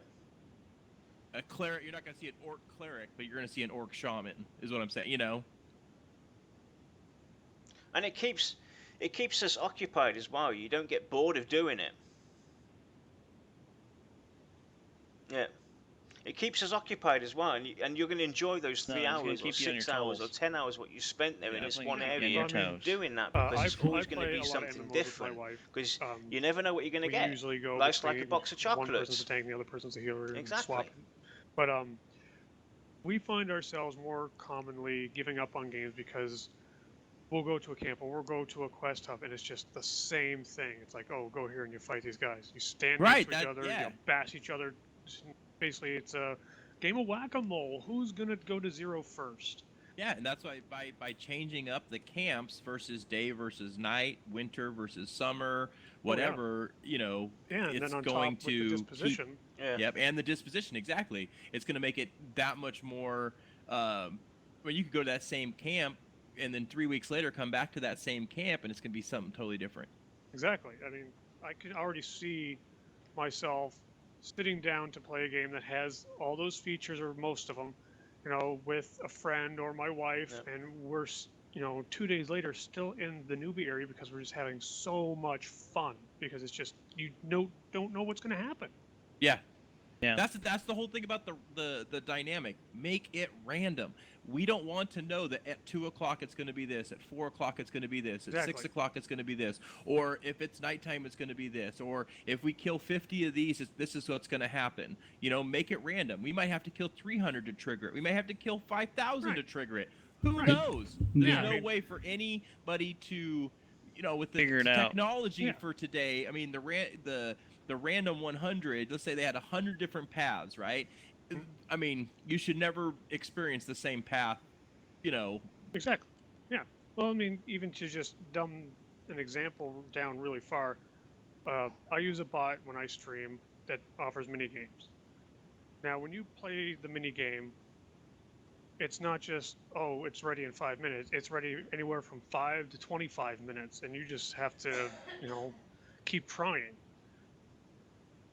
a cleric. You're not gonna see an orc cleric, but you're gonna see an orc shaman. Is what I'm saying.
And it keeps us occupied as well. You don't get bored of doing it. Yeah. It keeps us occupied as well, and you're going to enjoy those
No,
3
it's gonna
hours or
keep you on
6
your
hours or
toes.
10 hours what you spent there in this
Definitely
one
gonna keep you on
area
your toes.
doing that, because it's always going to
play
be
a lot of
something
MMOs
different.
with my wife.
Because you never know what you're going to
We
get.
usually go
Life's like a
between
box of
one person's
chocolates.
a tank, the other person's a healer, and
Exactly.
swap. But we find ourselves more commonly giving up on games because we'll go to a camp or we'll go to a quest hub, and it's just the same thing. It's like, oh, go here and you fight these guys. You stand next to each other, you bash each other. Basically, it's a game of whack-a-mole. Who's gonna go to 0 first?
Yeah, and that's why by changing up the camps versus day versus night, winter versus summer, whatever,
and
it's
then on
going
top
to
with the disposition.
Yep, and the disposition, exactly. It's going to make it that much more. You could go to that same camp, and then 3 weeks later come back to that same camp, and it's going to be something totally different.
Exactly. I mean, I can already see myself sitting down to play a game that has all those features, or most of them, with a friend or my wife, and we're 2 days later still in the newbie area because we're just having so much fun, because it's just don't know what's going to happen.
Yeah.
Yeah.
That's the whole thing about the dynamic. Make it random. We don't want to know that at 2 o'clock it's going to be this, at 4 o'clock it's going to be this, at 6 o'clock it's going to be this, or if it's nighttime it's going to be this, or if we kill 50 of these, this is what's going to happen. You know, make it random. We might have to kill 300 to trigger it. We may have to kill 5,000 to trigger it. Who knows? There's
Yeah.
no way for anybody to, you know, with the
Figure it out.
technology for today. I mean, the random 100. Let's say they had 100 different paths, right? I mean, you should never experience the same path, you know.
Exactly. Yeah. Well, I mean, even to just dumb an example down really far, I use a bot when I stream that offers mini games. Now, when you play the mini game, it's not just, oh, it's ready in 5 minutes. It's ready anywhere from 5 to 25 minutes, and you just have to, you know, keep trying.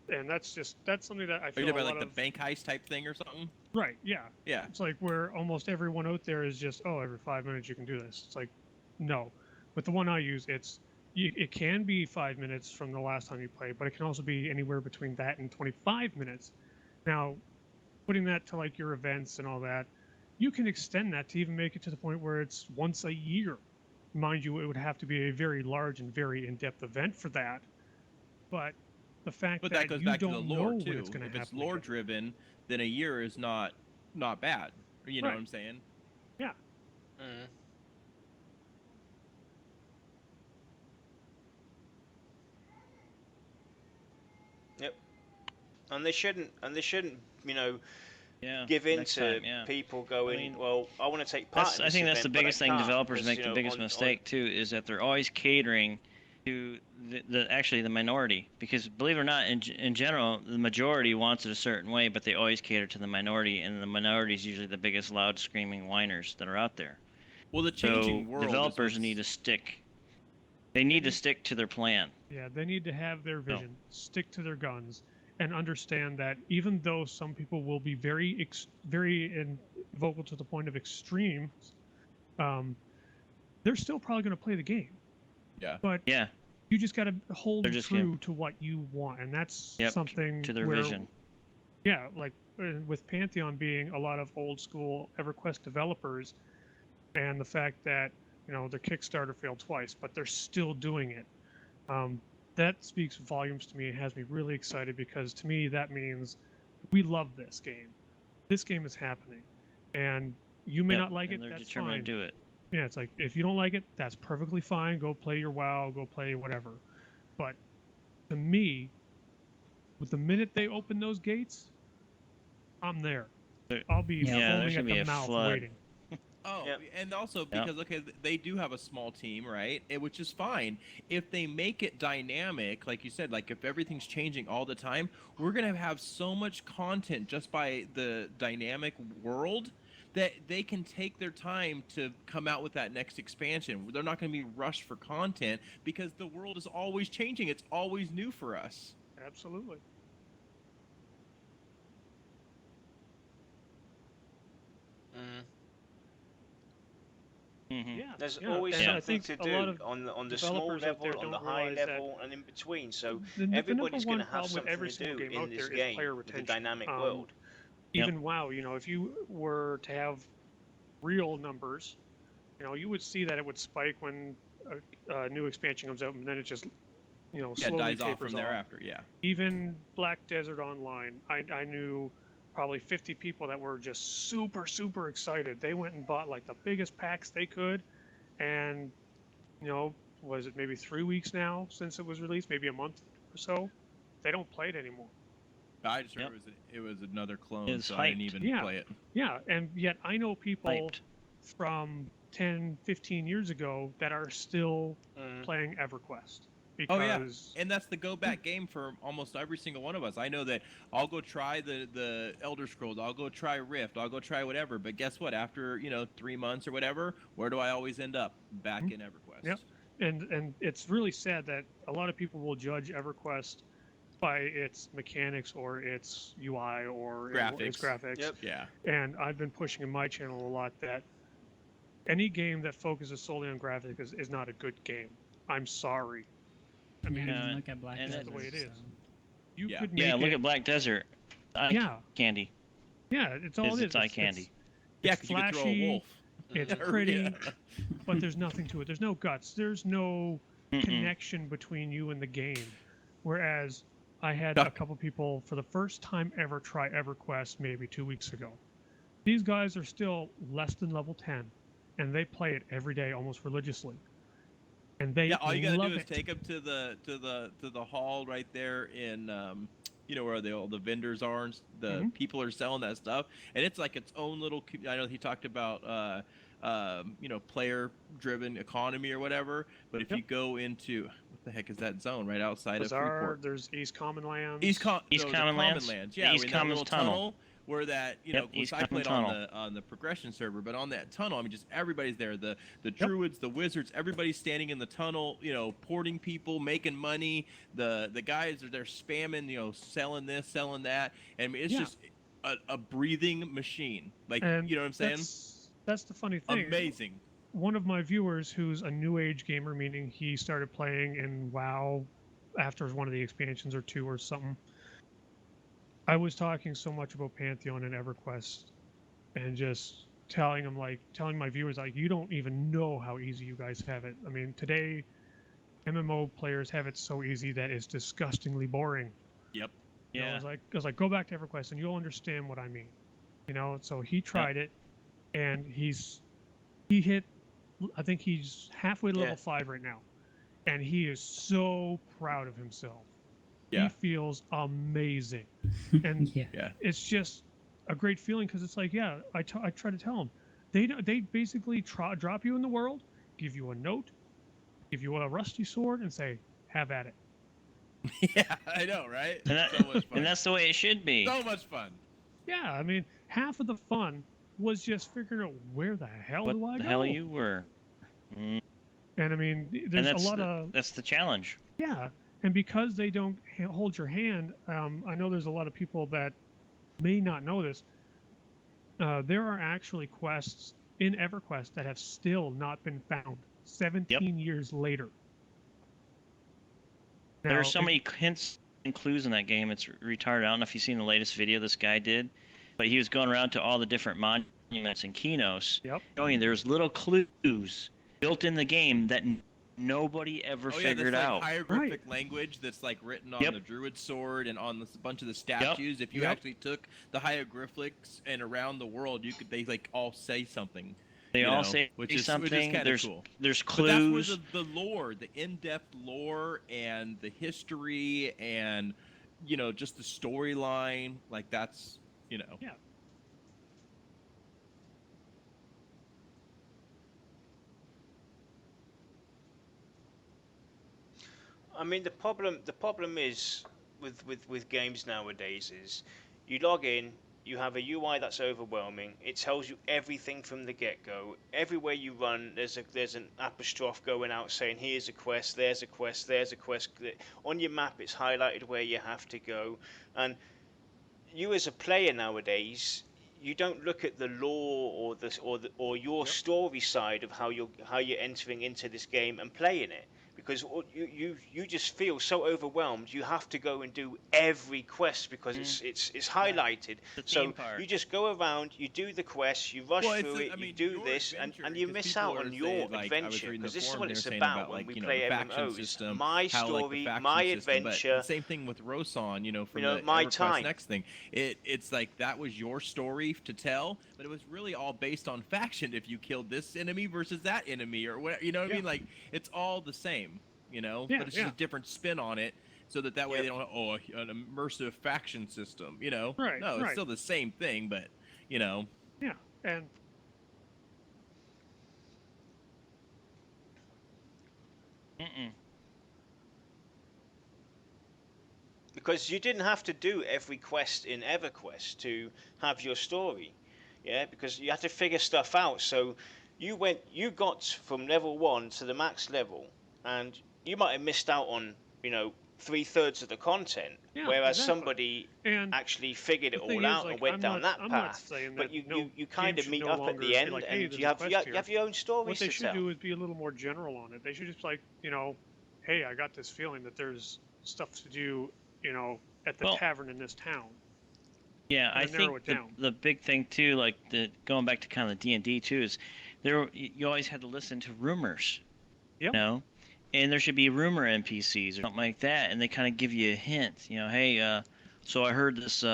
And that's something that I feel
Are you talking
a
about
lot
like
of...
the bank heist type thing or something?
Right, yeah.
Yeah.
It's like where almost everyone out there is just, oh, every 5 minutes you can do this. It's like, no. With the one I use, it can be 5 minutes from the last time you played, but it can also be anywhere between that and 25 minutes. Now, putting that to like your events and all that, you can extend that to even make it to the point where it's once a year. Mind you, it would have to be a very large and very in-depth event for that. But the fact
that goes
you
back to the
don't
lore
know
too.
when it's going to
If
happen
it's lore
again.
driven, then a year is not bad. You know
Right.
what I'm saying?
Yeah.
Mm. Yep. And they shouldn't, you know,
Yeah.
give in
next
to
time, yeah.
people going,
I mean,
well, I want to take part in
I
this
think that's the
event, but I
biggest thing
can't
developers
because,
make
you
the
know,
biggest mistake too, is that they're always catering to actually the minority, because believe it or not, in general the majority wants it a certain way, but they always cater to the minority, and the minority is usually the biggest loud screaming whiners that are out there.
Well, the changing world.
Developers need to stick. They need to stick to their plan.
Yeah, they need to have their vision, stick to their guns, and understand that even though some people will be very vocal to the point of extreme, they're still probably going to play the game.
Yeah.
But
Yeah.
you just got to hold
They're just
true to what you want, and that's something
to their
where,
vision.
Yeah, like with Pantheon being a lot of old school EverQuest developers, and the fact that, you know, their Kickstarter failed twice, but they're still doing it. That speaks volumes to me and has me really excited, because to me that means we love this game. This game is happening, and you may not like it.
They're
That's
determined
fine.
to do it.
Yeah, it's like, if you don't like it, that's perfectly fine. Go play your WoW, go play whatever. But to me, with the minute they open those gates, I'm there. I'll be foaming at the mouth waiting.
Oh, and also because they do have a small team, right? Which is fine. If they make it dynamic, like you said, like if everything's changing all the time, we're gonna have so much content just by the dynamic world that they can take their time to come out with that next expansion. They're not going to be rushed for content because the world is always changing. It's always new for us.
Absolutely.
Mm-hmm.
Yeah,
There's always
and
something to do on the small level, on the high level, and in between. So everybody's going to have something to do in this game with the dynamic world.
Even WoW, you know, if you were to have real numbers, you know, you would see that it would spike when a new expansion comes out, and then it just, you know, slowly
dies off
tapers
from thereafter. Yeah.
Even Black Desert Online, I knew probably 50 people that were just super excited. They went and bought like the biggest packs they could, and, you know, was it maybe 3 weeks now since it was released, maybe a month or so? They don't play it anymore.
I just heard it was another clone,
It's
so
hyped.
I didn't even play it.
Yeah, and yet I know people from 10, 15 years ago that are still playing EverQuest. Because...
and that's the go-back game for almost every single one of us. I know that I'll go try the Elder Scrolls, I'll go try Rift, I'll go try whatever, but guess what? After, 3 months or whatever, where do I always end up? Back in EverQuest.
Yep, and it's really sad that a lot of people will judge EverQuest by its mechanics or its UI or its graphics.
Yep.
Yeah.
And I've been pushing in my channel a lot that any game that focuses solely on graphics is not a good game. I'm sorry. I mean,
look at Black Desert.
That's the way it is.
So.
You could make
look at Black Desert.
Yeah.
candy.
Yeah, it's all it is.
It's eye candy.
Yeah,
It's
'cause you could throw a
flashy,
wolf.
it's
Or,
pretty,
yeah.
but there's nothing to it. There's no guts. There's no
Mm-mm.
connection between you and the game. Whereas I had
Yeah.
a couple people for the first time ever try EverQuest maybe 2 weeks ago. These guys are still less than level 10, and they play it every day almost religiously. And they
Yeah, all you gotta
love
do is
it.
take them to the hall right there in where all the vendors are and the
Mhm.
people are selling that stuff, and it's like its own little. I know he talked about player driven economy or whatever, but if
Yep.
you go into what the heck is that zone right outside of
Bazaar,
Freeport?
there's East Common Lands.
East
Common
Lands.
Lands?
Yeah,
East
we're in that
Common
little
Tunnel.
where that
Yep,
of course
East
I
Common
played on the progression server, but on that tunnel, I mean, just everybody's there. The druids, the wizards, everybody's standing in the tunnel, porting people, making money. The guys are there spamming, selling this, selling that, and I mean, it's
Yeah.
just a breathing machine. Like,
And
you know what I'm saying?
That's the funny thing.
Amazing.
One of my viewers who's a new age gamer, meaning he started playing in WoW after one of the expansions or two or something. I was talking so much about Pantheon and EverQuest and just telling my viewers, like, you don't even know how easy you guys have it. I mean, today, MMO players have it so easy that it's disgustingly boring.
Yep.
You know,
Yeah.
I was like, go back to EverQuest and you'll understand what I mean. So he tried it, and he hit, I think he's halfway to level 5 right now, and he is so proud of himself.
Yeah.
He feels amazing, and
Yeah.
it's just a great feeling because it's like, I try to tell him, they basically drop you in the world, give you a note, give you a rusty sword, and say, have at it.
Yeah, I know, right?
And,
So much fun.
and that's the way it should be.
So much fun.
Yeah, I mean, half of the fun was just figuring out where the hell
What
do I
the
go.
hell you were? Mm.
And I mean,
And
there's
that's
a lot of
that's the challenge.
yeah, and because they don't hold your hand, I know there's a lot of people that may not know this. There are actually quests in EverQuest that have still not been found 17 years later.
There
Now,
are so many hints and clues in that game. It's retarded. I don't know if you've seen the latest video this guy did, but he was going around to all the different monuments and keynotes,
Yep.
showing there's little clues built in the game that nobody ever figured
that's
out.
like hieroglyphic language that's like written on
Yep.
the druid sword and on a bunch of the statues. If you
Yep.
actually took the hieroglyphics and around the world, they like all say something.
They
you
all
know,
say
which is
something.
kind of
There's
cool.
there's
But that's where
clues.
the lore, the in-depth lore and the history and just the storyline, like that's
Yeah.
I mean, the problem is with games nowadays is you log in, you have a UI that's overwhelming. It tells you everything from the get-go. Everywhere you run, there's an apostrophe going out saying here's a quest, there's a quest, there's a quest. On your map, it's highlighted where you have to go, and you as a player nowadays, you don't look at the lore or your story side of how you're entering into this game and playing it, because you just feel so overwhelmed. You have to go and do every quest because it's highlighted.
The
So
theme park.
you just go around, you do the quest, you rush through it, you do
your
this,
adventure,
and you
because
miss
people
out
are
on
saying,
your
like, I was
adventure,
reading
because
the
this is
forum,
what
they
it's
were saying
about when
like,
we play
the faction
MMOs.
system,
My
how, like, the
story,
faction
my
system, but
adventure.
same thing with Roson, from the
my
EverQuest
time.
next thing. It's like that was your story to tell, but it was really all based on faction. If you killed this enemy versus that enemy, or what, what I mean? Like, it's all the same,
Yeah,
but it's just a different spin on it. So that way they don't an immersive faction system,
Right,
No, it's
right.
still the same thing, but
Yeah, and
Mm-mm.
Because you didn't have to do every quest in EverQuest to have your story, because you had to figure stuff out. So you got from level 1 to the max level, and you might have missed out on 3/3 of the content,
Yeah,
whereas
exactly.
somebody
and
actually figured it
the thing
all
is,
out
like,
and went
I'm
down
not,
that
I'm not
path.
saying
But
that
you kind
game
of
should
meet
no
up at
longer
the
be
end,
like, hey,
and
there's
you
a
have
quest
you
here.
have your own stories
What they
to
should
tell.
do is be a little more general on it. They should just like, hey, I got this feeling that there's stuff to do, at the
Well-
tavern in this town.
Yeah, I
narrow
think
it down.
the big thing too, like going back to kind of the D&D too, is you always had to listen to rumors.
Yep.
You know, and there should be rumor NPCs or something like that, and they kind of give you a hint. You know, hey, so I heard this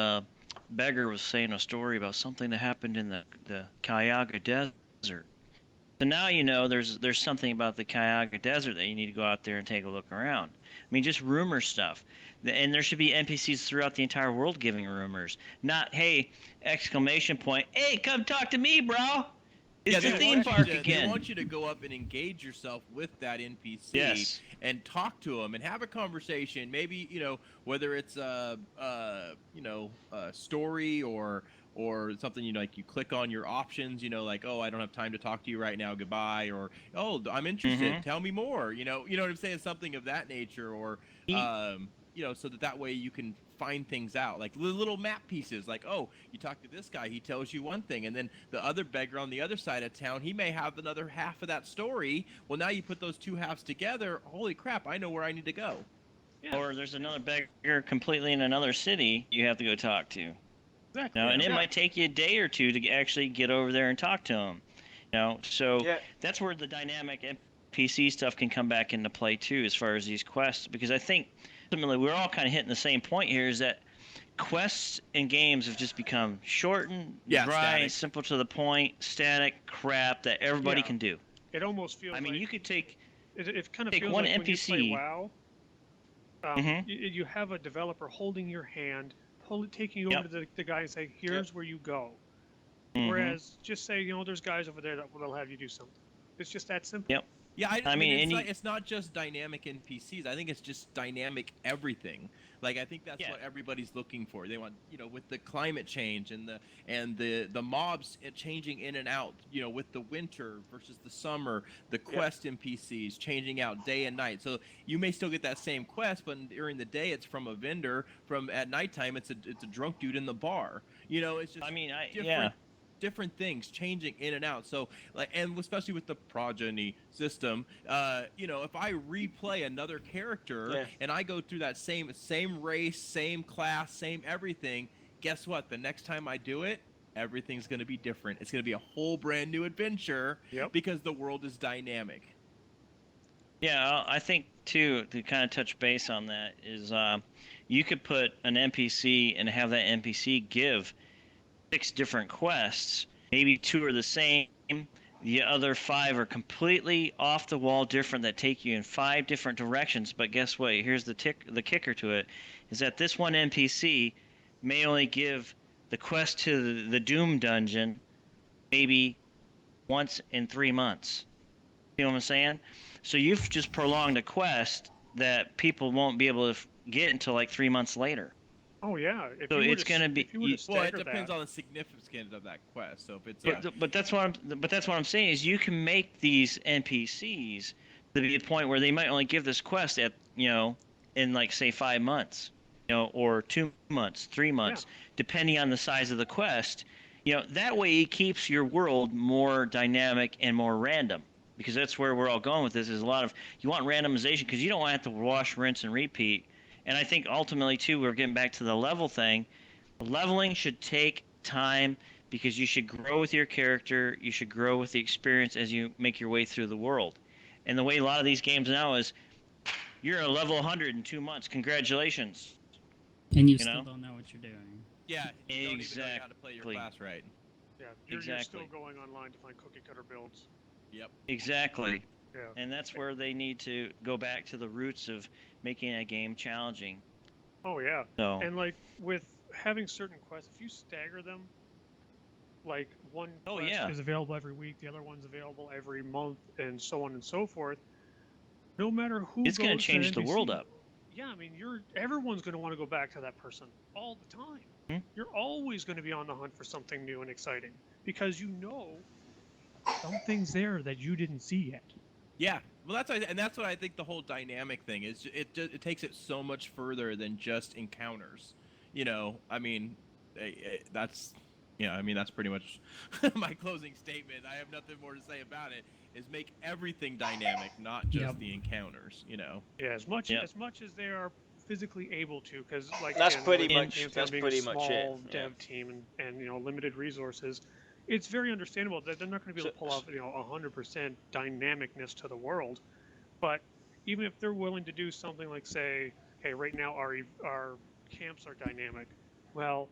beggar was saying a story about something that happened in the Kodiack Desert. So now you know there's something about the Kodiack Desert that you need to go out there and take a look around. I mean, just rumor stuff. And there should be NPCs throughout the entire world giving rumors. Not, hey, exclamation point, hey, come talk to me, bro. It's the
they
theme
want you
park
to-
again.
They want you to go up and engage yourself with that NPC
Yes.
and talk to them and have a conversation. Maybe, whether it's a story or something, like you click on your options, like, oh, I don't have time to talk to you right now, goodbye, or, oh, I'm interested,
Mhm.
tell me more, you know what I'm saying, something of that nature, or so that way you can find things out, like little map pieces, like, oh, you talk to this guy, he tells you one thing, and then the other beggar on the other side of town, he may have another half of that story. Well, now you put those two halves together, holy crap, I know where I need to go.
Yeah.
Or there's another beggar completely in another city you have to go talk to.
Exactly.
And it
Yeah.
might take you a day or two to actually get over there and talk to him. So
Yeah.
that's where the dynamic NPC stuff can come back into play too, as far as these quests, because I think ultimately we're all kind of hitting the same point here, is that quests in games have just become shortened,
Yeah,
dry,
static.
simple to the point, static crap that everybody
Yeah.
can do.
It almost feels
I mean,
like
you could take
it kind of
take
feels
one
like
NPC.
when you play WoW,
Mhm.
you have a developer holding your hand, taking you
Yep.
over to the guy and saying, "Here's where you go."
Mhm.
Whereas just say, there's guys over there that will have you do something. It's just that simple.
Yep.
Yeah,
I mean,
it's,
and
like, it's not just dynamic NPCs. I think it's just dynamic everything. Like, I think that's
Yeah.
what everybody's looking for. They want, with the climate change and the mobs changing in and out. With the winter versus the summer, the quest NPCs changing out day and night. So you may still get that same quest, but during the day it's from a vendor. At nighttime it's a drunk dude in the bar. It's just different things changing in and out. So, and especially with the progeny system, if I replay another character and I go through that same race, same class, same everything, guess what? The next time I do it, everything's going to be different. It's going to be a whole brand new adventure because the world is dynamic.
Yeah, I think too, to kind of touch base on that, is you could put an NPC and have that NPC give 6 different quests. Maybe 2 are the same. The other 5 are completely off the wall different, that take you in 5 different directions. But guess what? Here's the kicker to it, is that this one NPC may only give the quest to the Doom dungeon maybe once in 3 months. You know what I'm saying? So you've just prolonged a quest that people won't be able to get until like 3 months later.
Oh yeah.
So it's going to be.
Well, it depends on the significance of that quest. So if it's
But that's what I'm saying, is you can make these NPCs to be a point where they might only give this quest at in like say 5 months, or 2 months, 3 months, depending on the size of the quest. That way it keeps your world more dynamic and more random, because that's where we're all going with this. Is you want randomization, because you don't want to have to wash, rinse, and repeat. And I think ultimately too, we're getting back to the level thing. Leveling should take time, because you should grow with your character, you should grow with the experience as you make your way through the world. And the way a lot of these games now is, you're a level 100 in 2 months, congratulations.
And you still don't know what you're doing.
Yeah, you don't even know how to play your class right.
Yeah, you're still going online to find cookie cutter builds.
Yep.
Exactly.
Yeah.
And that's where they need to go back to the roots of making a game challenging.
Oh yeah.
So.
And like with having certain quests, if you stagger them, like one quest is available every week, the other one's available every month, and so on and so forth. No matter who,
it's going to change the world up.
Yeah, I mean, everyone's going to want to go back to that person all the time.
Hmm?
You're always going to be on the hunt for something new and exciting, because something's there that you didn't see yet.
Yeah, well, that's what I think the whole dynamic thing is. It takes it so much further than just encounters. I mean, that's pretty much my closing statement. I have nothing more to say about it. Is make everything dynamic, not just the encounters.
Yeah, as much as they are physically able to, because like
That's
again,
pretty
like
much
Pantheon
that's
being
pretty
a
much it.
small
Yeah.
dev team and limited resources, it's very understandable that they're not going to be able to pull off 100% dynamicness to the world. But even if they're willing to do something like say, hey, right now our camps are dynamic. Well,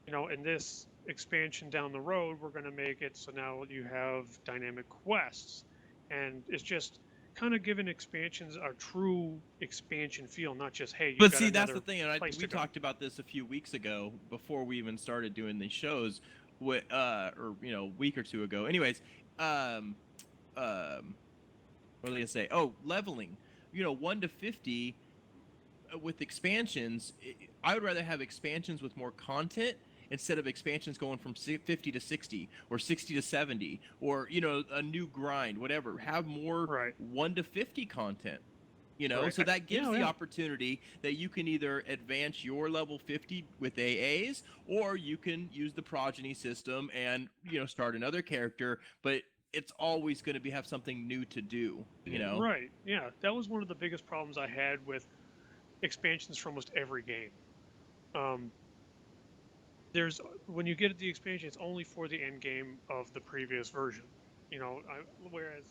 in this expansion down the road, we're going to make it so now you have dynamic quests, and it's just kind of giving expansions a true expansion feel, not just hey.
But see, that's the thing, and we
go.
talked about this a few weeks ago before we even started doing these shows, or a week or two ago. Anyways, what was I gonna say? Oh, leveling. 1 to 50 with expansions. I would rather have expansions with more content instead of expansions going from 50 to 60 or 60 to 70 or a new grind, whatever. Have more 1 to 50 content. So that gives the opportunity that you can either advance your level 50 with AAs, or you can use the progeny system and start another character, but it's always going to have something new to do.
Right. Yeah, that was one of the biggest problems I had with expansions for almost every game. When you get the expansion, it's only for the end game of the previous version. Whereas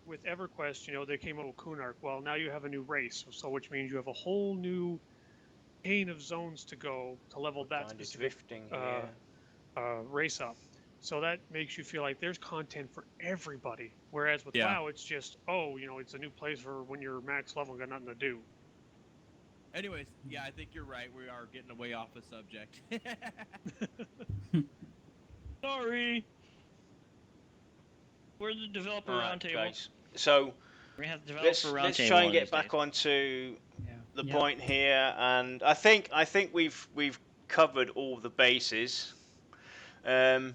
with EverQuest, they came up with Kunark. Well, now you have a new race, so which means you have a whole new chain of zones to go to level that specific race up. So that makes you feel like there's content for everybody. Whereas with WoW, it's just, it's a new place for when you're max level and got nothing to do.
Anyways, I think you're right. We are getting away off the subject.
Sorry. We're the developer roundtable.
Guys. So let's try and get back onto the point here, and I think we've covered all the bases. We're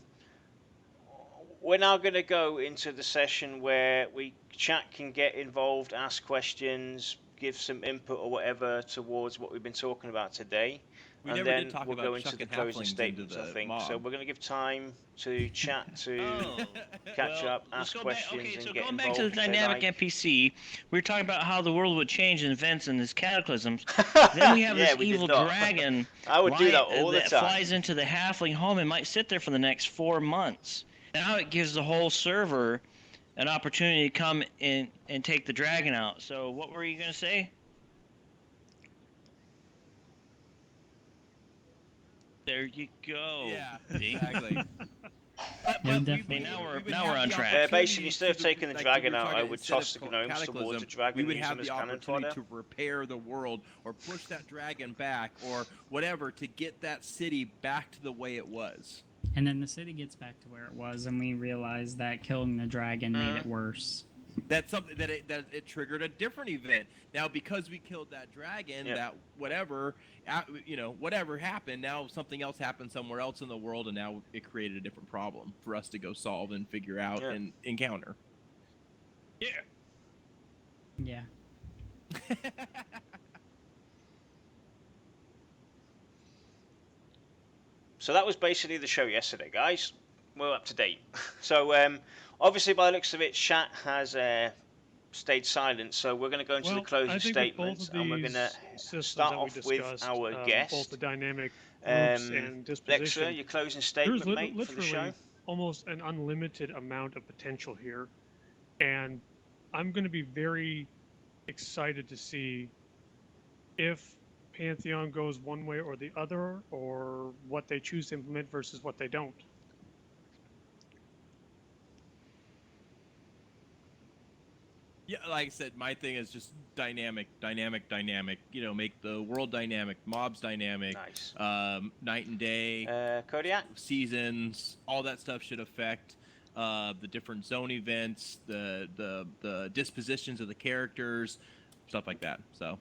now going to go into the session where chat can get involved, ask questions, give some input or whatever towards what we've been talking about today. And then we'll go into the closing statements, I think. So we're going to give time to chat, to catch up, ask questions, and get involved.
Okay, so going back to the dynamic NPC, we were talking about how the world would change in events and its cataclysms. Then we have this evil dragon
I would do that all the time.
That flies into the halfling home and might sit there for the next 4 months. Now it gives the whole server an opportunity to come in and take the dragon out. So what were you going to say? There you go.
Yeah, exactly.
Now we're on track.
Basically, instead of taking the dragon out, I would toss the gnomes towards the dragon.
We would have the opportunity to repair the world, or push that dragon back, or whatever, to get that city back to the way it was.
And then the city gets back to where it was, and we realize that killing the dragon made it worse.
That's something that it triggered a different event. Now, because we killed that dragon, that whatever happened, now something else happened somewhere else in the world, and now it created a different problem for us to go solve and figure out and encounter.
Yeah.
Yeah.
So that was basically the show yesterday, guys. We're up to date. So obviously, by the looks of it, chat has stayed silent. So we're going to go into the closing statements, and we're going to start off with our guest.
Both the dynamic groups and disposition.
Leksur, your closing statement, mate, for the show.
Almost an unlimited amount of potential here, and I'm going to be very excited to see if Pantheon goes one way or the other, or what they choose to implement versus what they don't.
Yeah, like I said, my thing is just dynamic. Make the world dynamic, mobs dynamic.
Nice.
Night and day.
Kodiack?
Seasons, all that stuff should affect the different zone events, the dispositions of the characters, stuff like that. So.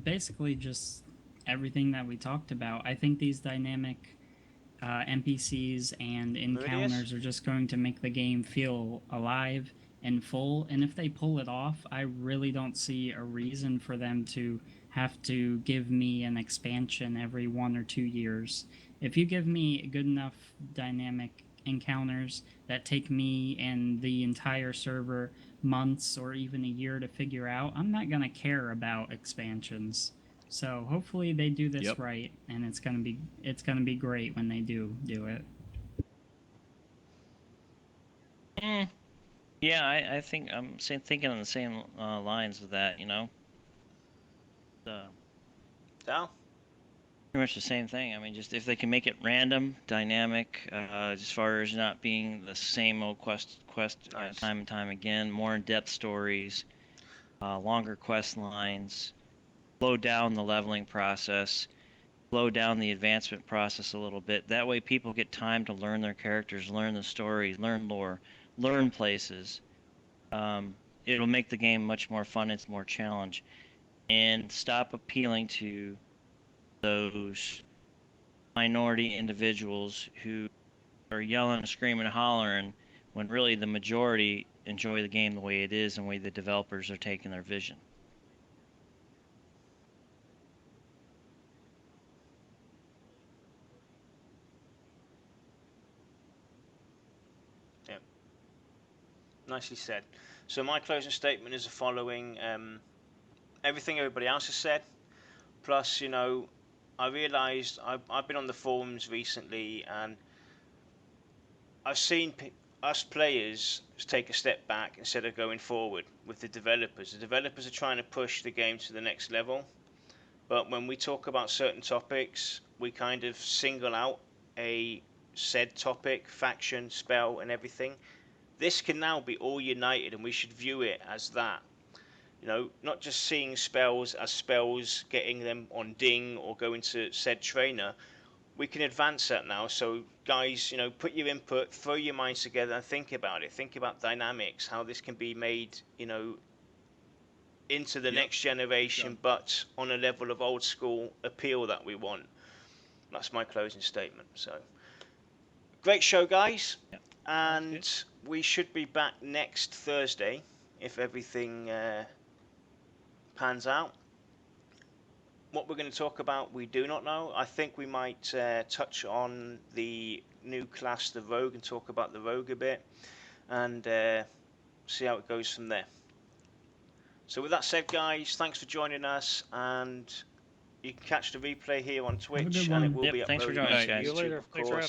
Basically just everything that we talked about. I think these dynamic NPCs and encounters are just going to make the game feel alive and full, and if they pull it off, I really don't see a reason for them to have to give me an expansion every 1 or 2 years. If you give me good enough dynamic encounters that take me and the entire server months or even a year to figure out, I'm not going to care about expansions. So hopefully they do this
Yep.
right, and it's going to be great when they do it.
Yeah, I think I'm thinking on the same lines of that. You know,
Dal?
pretty much the same thing. I mean, just if they can make it random, dynamic, as far as not being the same old quest
Nice.
time and time again, more in-depth stories, longer quest lines, slow down the leveling process, slow down the advancement process a little bit. That way people get time to learn their characters, learn the story, learn lore, learn places. It'll make the game much more fun. It's more challenge, and stop appealing to those minority individuals who are yelling, screaming, hollering, when really the majority enjoy the game the way it is and the way the developers are taking their vision.
Nicely said. So my closing statement is the following: everything everybody else has said, plus, you know, I realised I've been on the forums recently, and I've seen us players take a step back instead of going forward with the developers. The developers are trying to push the game to the next level, but when we talk about certain topics, we kind of single out a said topic, faction, spell, and everything. This can now be all united, and we should view it as that. You know, not just seeing spells as spells, getting them on ding or going to said trainer. We can advance that now. So guys, you know, put your input, throw your minds together and think about it. Think about dynamics, how this can be made, you know, into the next generation, but on a level of old school appeal that we want. That's my closing statement. So great show, guys.
Yeah.
And we should be back next Thursday if everything pans out. What we're going to talk about, we do not know. I think we might touch on the new class, the Rogue, and talk about the Rogue a bit, and see how it goes from there. So with that said, guys, thanks for joining us, and you can catch the replay here on Twitch, and it will be uploaded
Thanks for joining us,
to
guys.
See you
YouTube,
later.
of
Thanks for
course.
having